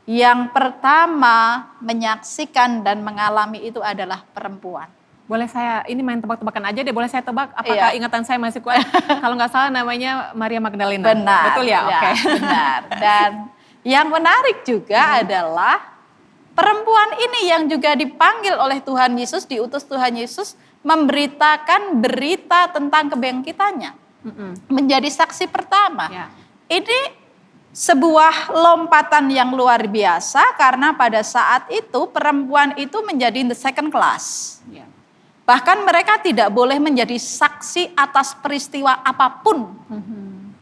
yang pertama menyaksikan dan mengalami itu adalah perempuan. Boleh saya, ini main tebak-tebakan aja deh, boleh saya tebak apakah ingatan saya masih kuat? Kalau nggak salah namanya Maria Magdalena. Benar. Betul ya? Oke. Benar. Dan yang menarik juga adalah perempuan ini yang juga dipanggil oleh Tuhan Yesus, diutus Tuhan Yesus memberitakan berita tentang kebangkitannya. Menjadi saksi pertama. Ya. Ini sebuah lompatan yang luar biasa karena pada saat itu perempuan itu menjadi the second class. Ya. Bahkan mereka tidak boleh menjadi saksi atas peristiwa apapun.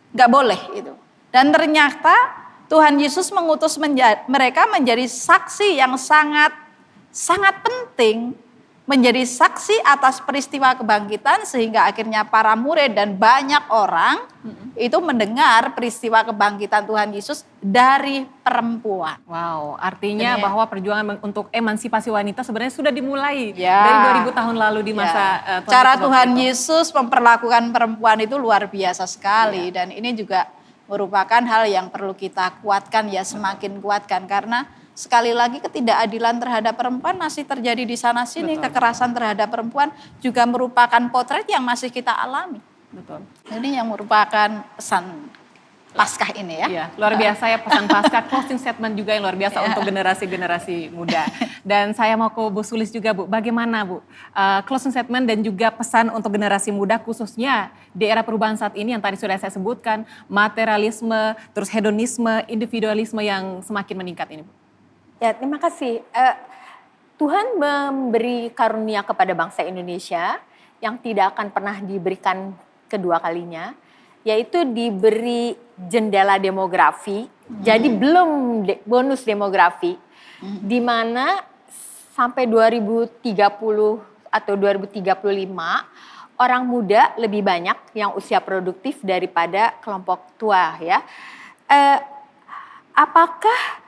Gak boleh itu. Dan ternyata Tuhan Yesus mengutus mereka menjadi saksi yang sangat penting, menjadi saksi atas peristiwa kebangkitan sehingga akhirnya para murid dan banyak orang itu mendengar peristiwa kebangkitan Tuhan Yesus dari perempuan. Wow, artinya Benar. bahwa perjuangan untuk emansipasi wanita sebenarnya sudah dimulai Ya. dari 2000 tahun lalu di masa Cara Yesus Tuhan itu. Yesus memperlakukan perempuan itu luar biasa sekali dan ini juga merupakan hal yang perlu kita kuatkan ya, semakin kuatkan karena sekali lagi ketidakadilan terhadap perempuan masih terjadi di sana sini. Betul. Kekerasan terhadap perempuan juga merupakan potret yang masih kita alami. Betul. Ini yang merupakan pesan Paskah ini ya. Iya, luar biasa ya pesan Paskah, closing statement juga yang luar biasa untuk generasi-generasi muda. Dan saya mau ke Bu Sulis juga Bu, bagaimana Bu closing statement dan juga pesan untuk generasi muda khususnya di era perubahan saat ini yang tadi sudah saya sebutkan, materialisme, terus hedonisme, individualisme yang semakin meningkat ini Bu. Ya, terima kasih. Tuhan memberi karunia kepada bangsa Indonesia yang tidak akan pernah diberikan kedua kalinya, yaitu diberi jendela demografi Jadi belum bonus demografi, di mana sampai 2030 atau 2035 orang muda lebih banyak yang usia produktif daripada kelompok tua ya. Apakah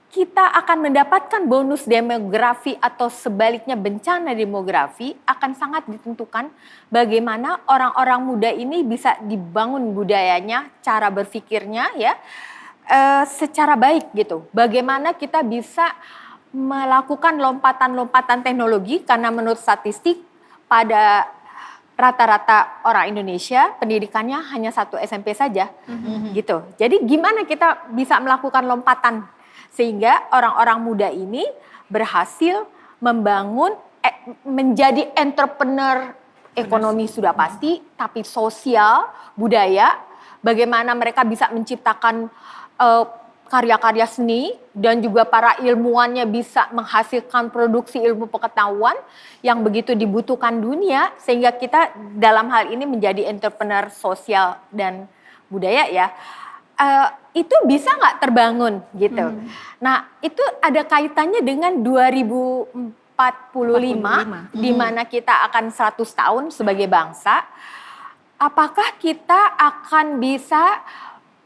kita akan mendapatkan bonus demografi atau sebaliknya bencana demografi akan sangat ditentukan bagaimana orang-orang muda ini bisa dibangun budayanya, cara berpikirnya ya secara baik gitu. Bagaimana kita bisa melakukan lompatan-lompatan teknologi karena menurut statistik pada rata-rata orang Indonesia pendidikannya hanya 1 SMP saja gitu. Jadi gimana kita bisa melakukan lompatan sehingga orang-orang muda ini berhasil membangun, menjadi entrepreneur ekonomi sudah pasti, tapi sosial, budaya, bagaimana mereka bisa menciptakan karya-karya seni dan juga para ilmuwannya bisa menghasilkan produksi ilmu pengetahuan yang begitu dibutuhkan dunia sehingga kita dalam hal ini menjadi entrepreneur sosial dan budaya ya. Itu bisa nggak terbangun gitu. Nah itu ada kaitannya dengan 2045 di mana kita akan 100 tahun sebagai bangsa. Apakah kita akan bisa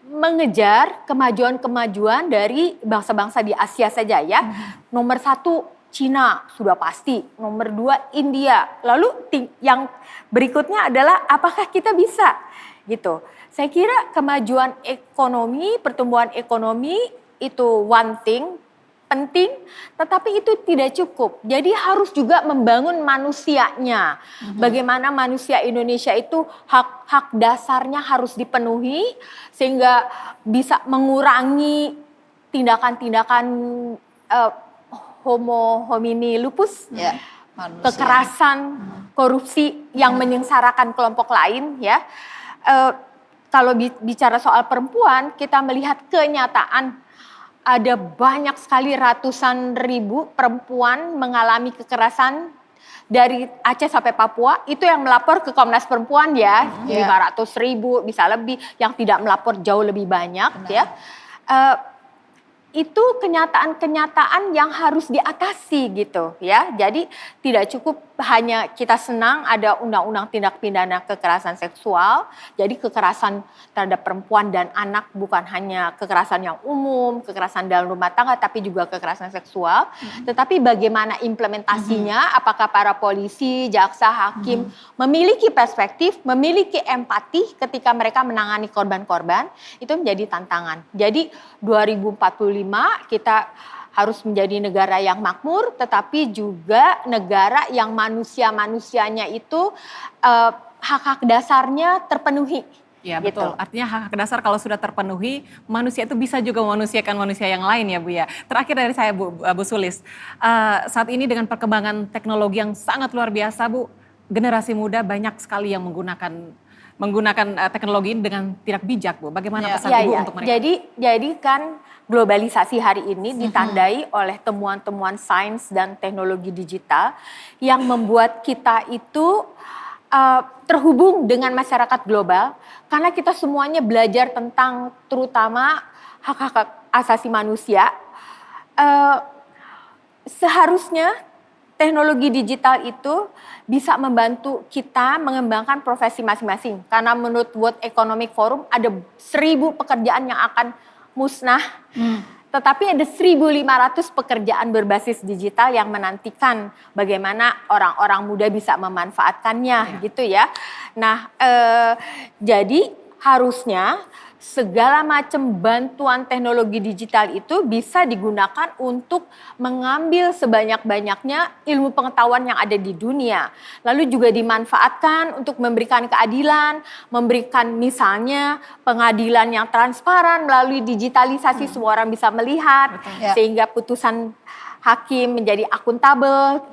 mengejar kemajuan-kemajuan dari bangsa-bangsa di Asia saja ya. Nomor 1 Cina sudah pasti, nomor 2 India. Lalu yang berikutnya adalah apakah kita bisa gitu. Saya kira kemajuan ekonomi, pertumbuhan ekonomi itu one thing, penting, tetapi itu tidak cukup. Jadi harus juga membangun manusianya. Bagaimana manusia Indonesia itu hak dasarnya harus dipenuhi sehingga bisa mengurangi tindakan-tindakan homo homini lupus, kekerasan, korupsi yang menyengsarakan kelompok lain ya. Kalau bicara soal perempuan, kita melihat kenyataan ada banyak sekali ratusan ribu perempuan mengalami kekerasan dari Aceh sampai Papua. Itu yang melapor ke Komnas Perempuan ya, 500.000 bisa lebih. Yang tidak melapor jauh lebih banyak ya. Itu kenyataan-kenyataan yang harus diatasi gitu ya. Jadi tidak cukup hanya kita senang ada undang-undang tindak pidana kekerasan seksual. Jadi kekerasan terhadap perempuan dan anak bukan hanya kekerasan yang umum, kekerasan dalam rumah tangga tapi juga kekerasan seksual. Tetapi bagaimana implementasinya, apakah para polisi, jaksa, hakim memiliki perspektif, memiliki empati ketika mereka menangani korban-korban, itu menjadi tantangan. Jadi 2045 kita harus menjadi negara yang makmur, tetapi juga negara yang manusia-manusianya itu hak-hak dasarnya terpenuhi. Ya gitu. betul, artinya hak-hak dasar kalau sudah terpenuhi, manusia itu bisa juga memanusiakan manusia yang lain ya Bu ya. Terakhir dari saya Bu Sulis, saat ini dengan perkembangan teknologi yang sangat luar biasa Bu, generasi muda banyak sekali yang menggunakan teknologi ini dengan tidak bijak Bu. Bagaimana pesan Ibu untuk mereka? Jadi kan globalisasi hari ini ditandai oleh temuan-temuan sains dan teknologi digital yang membuat kita itu terhubung dengan masyarakat global karena kita semuanya belajar tentang terutama hak-hak asasi manusia. Seharusnya teknologi digital itu bisa membantu kita mengembangkan profesi masing-masing. Karena menurut World Economic Forum ada 1.000 pekerjaan yang akan musnah. Tetapi ada 1.500 pekerjaan berbasis digital yang menantikan bagaimana orang-orang muda bisa memanfaatkannya gitu ya. Nah jadi harusnya segala macam bantuan teknologi digital itu bisa digunakan untuk mengambil sebanyak-banyaknya ilmu pengetahuan yang ada di dunia. Lalu juga dimanfaatkan untuk memberikan keadilan, memberikan misalnya pengadilan yang transparan melalui digitalisasi semua orang bisa melihat. Sehingga putusan hakim menjadi akuntabel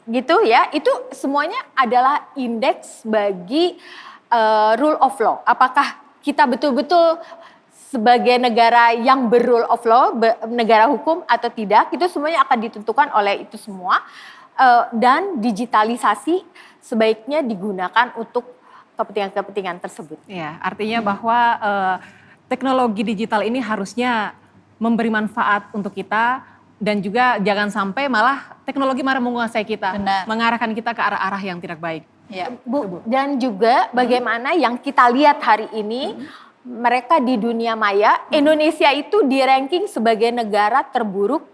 gitu ya. Itu semuanya adalah indeks bagi rule of law. Apakah kita betul-betul sebagai negara yang ber-rule of law, negara hukum atau tidak, itu semuanya akan ditentukan oleh itu semua. Dan digitalisasi sebaiknya digunakan untuk kepentingan-kepentingan tersebut. Ya, artinya bahwa teknologi digital ini harusnya memberi manfaat untuk kita dan juga jangan sampai malah teknologi malah menguasai kita, Benar. mengarahkan kita ke arah-arah yang tidak baik. Ya. Bu, dan juga bagaimana yang kita lihat hari ini, mereka di dunia maya, Indonesia itu di ranking sebagai negara terburuk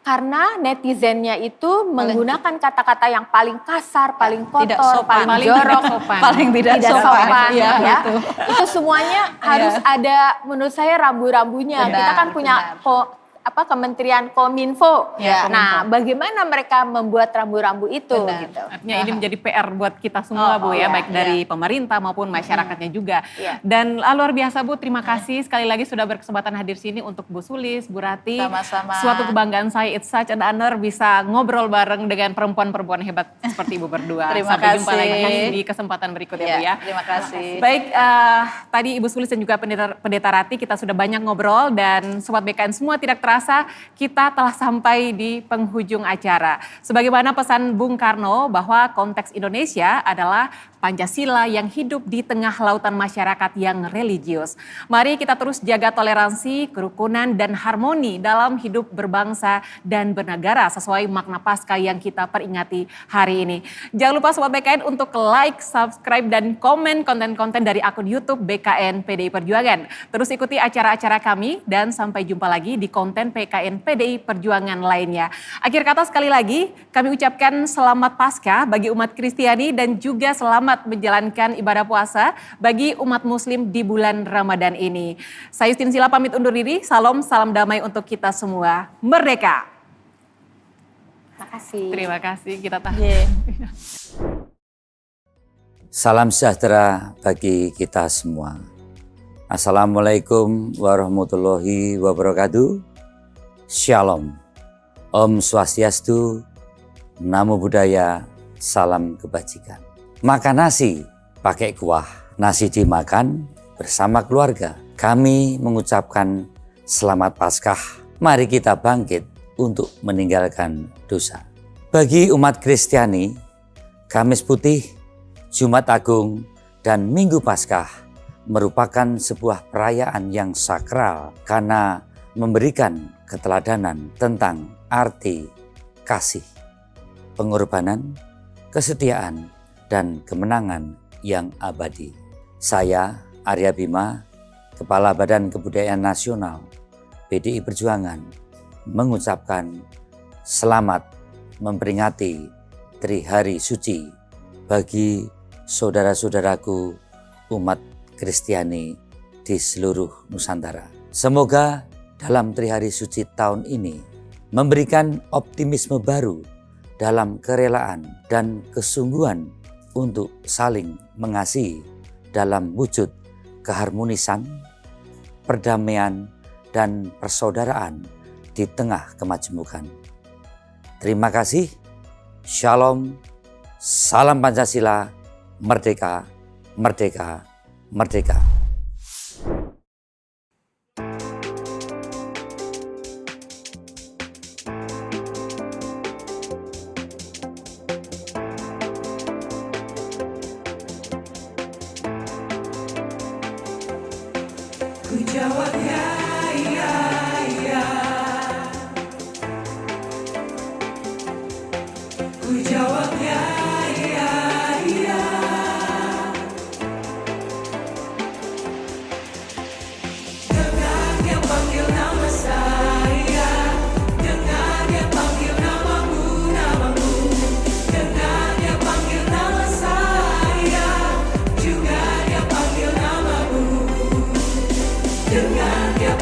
karena netizennya itu menggunakan kata-kata yang paling kasar, paling kotor, Tidak sopan. paling jorok, Paling tidak sopan. ya. Iya, Itu semuanya harus ada, menurut saya rambu-rambunya. Benar, Kita kan punya Kementerian Kominfo. Ya, Nah, bagaimana mereka membuat rambu-rambu itu Benar. gitu. Artinya ini menjadi PR buat kita semua Bu ya, iya, baik dari pemerintah maupun masyarakatnya juga. Iya. Dan luar biasa Bu, terima kasih sekali lagi sudah berkesempatan hadir sini untuk Bu Sulis, Bu Rati. Sama-sama. Suatu kebanggaan saya, it's such an honor bisa ngobrol bareng dengan perempuan-perempuan hebat seperti Ibu berdua. Terima Sampai jumpa kasih. lagi di kesempatan berikutnya Bu ya. Terima kasih. Baik, tadi Ibu Sulis dan juga Pendeta Rati kita sudah banyak ngobrol dan Sobat BKN semua tidak terasa kita telah sampai di penghujung acara. Sebagaimana pesan Bung Karno bahwa konteks Indonesia adalah Pancasila yang hidup di tengah lautan masyarakat yang religius. Mari kita terus jaga toleransi, kerukunan, dan harmoni dalam hidup berbangsa dan bernegara sesuai makna Paskah yang kita peringati hari ini. Jangan lupa Sobat BKN untuk like, subscribe, dan komen konten-konten dari akun YouTube BKN PDI Perjuangan. Terus ikuti acara-acara kami dan sampai jumpa lagi di konten PKN PDI Perjuangan lainnya. Akhir kata sekali lagi kami ucapkan selamat Paskah bagi umat Kristiani dan juga selamat menjalankan ibadah puasa bagi umat muslim di bulan Ramadan ini. Saya Justin Sila pamit undur diri. Salam damai untuk kita semua. Merdeka. Makasih. Terima kasih. Kita tahan. Salam sejahtera bagi kita semua. Assalamualaikum warahmatullahi wabarakatuh. Shalom. Om Swastiastu. Namo Buddhaya. Salam kebajikan. Makan nasi pakai kuah. Nasi dimakan bersama keluarga. Kami mengucapkan selamat Paskah. Mari kita bangkit untuk meninggalkan dosa. Bagi umat Kristiani, Kamis Putih, Jumat Agung, dan Minggu Paskah merupakan sebuah perayaan yang sakral karena memberikan keteladanan tentang arti kasih, pengorbanan, kesetiaan, dan kemenangan yang abadi. Saya, Arya Bima, Kepala Badan Kebudayaan Nasional PDI Perjuangan, mengucapkan selamat memperingati Trihari Suci bagi saudara-saudaraku umat Kristiani di seluruh Nusantara. Semoga dalam Trihari Suci tahun ini memberikan optimisme baru dalam kerelaan dan kesungguhan untuk saling mengasihi dalam wujud keharmonisan, perdamaian, dan persaudaraan di tengah kemajemukan. Terima kasih. Shalom. Salam Pancasila. Merdeka, merdeka, merdeka. Ku jawab ya, ya, ya. Ku jawab ya, ya, ya. Dengar dia panggil nama saya, dengar dia panggil namamu, namamu. Dengar dia panggil nama saya, juga dia panggil namamu. Dengar dia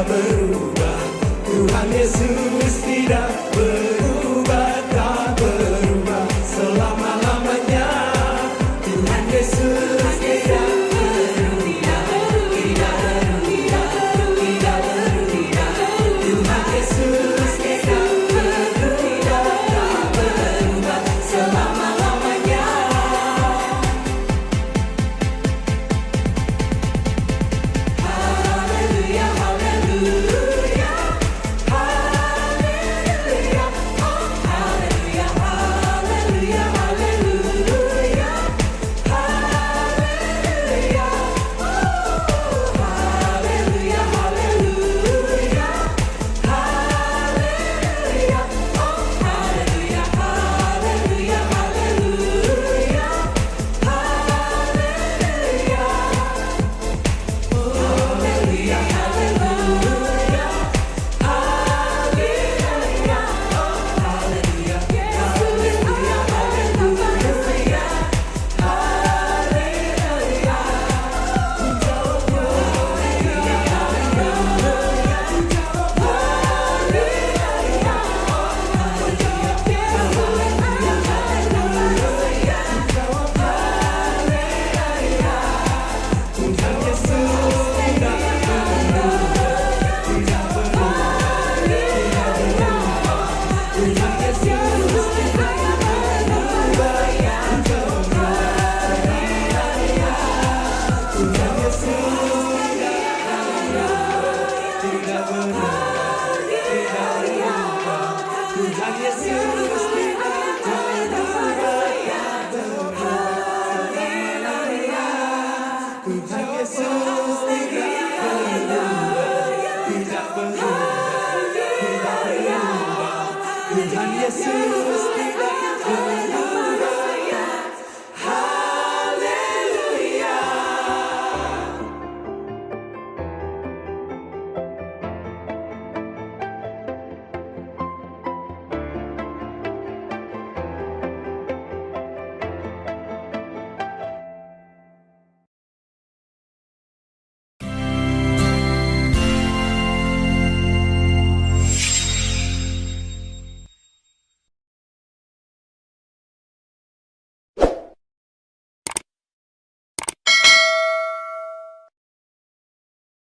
berubah. Tuhan Yesus tidak berubah, tak berubah selama-lamanya. Tuhan Yesus tidak berubah, tidak berubah, tidak berubah. Tuhan Yesus tidak berubah, tak berubah selama-lamanya. Haleluya, haleluya, haleluya, oh haleluya, haleluya, haleluya, haleluya, oh haleluya, haleluya, haleluya, oh haleluya, haleluya, haleluya, Tuhan Yesus tidak berubah, tidak berubah.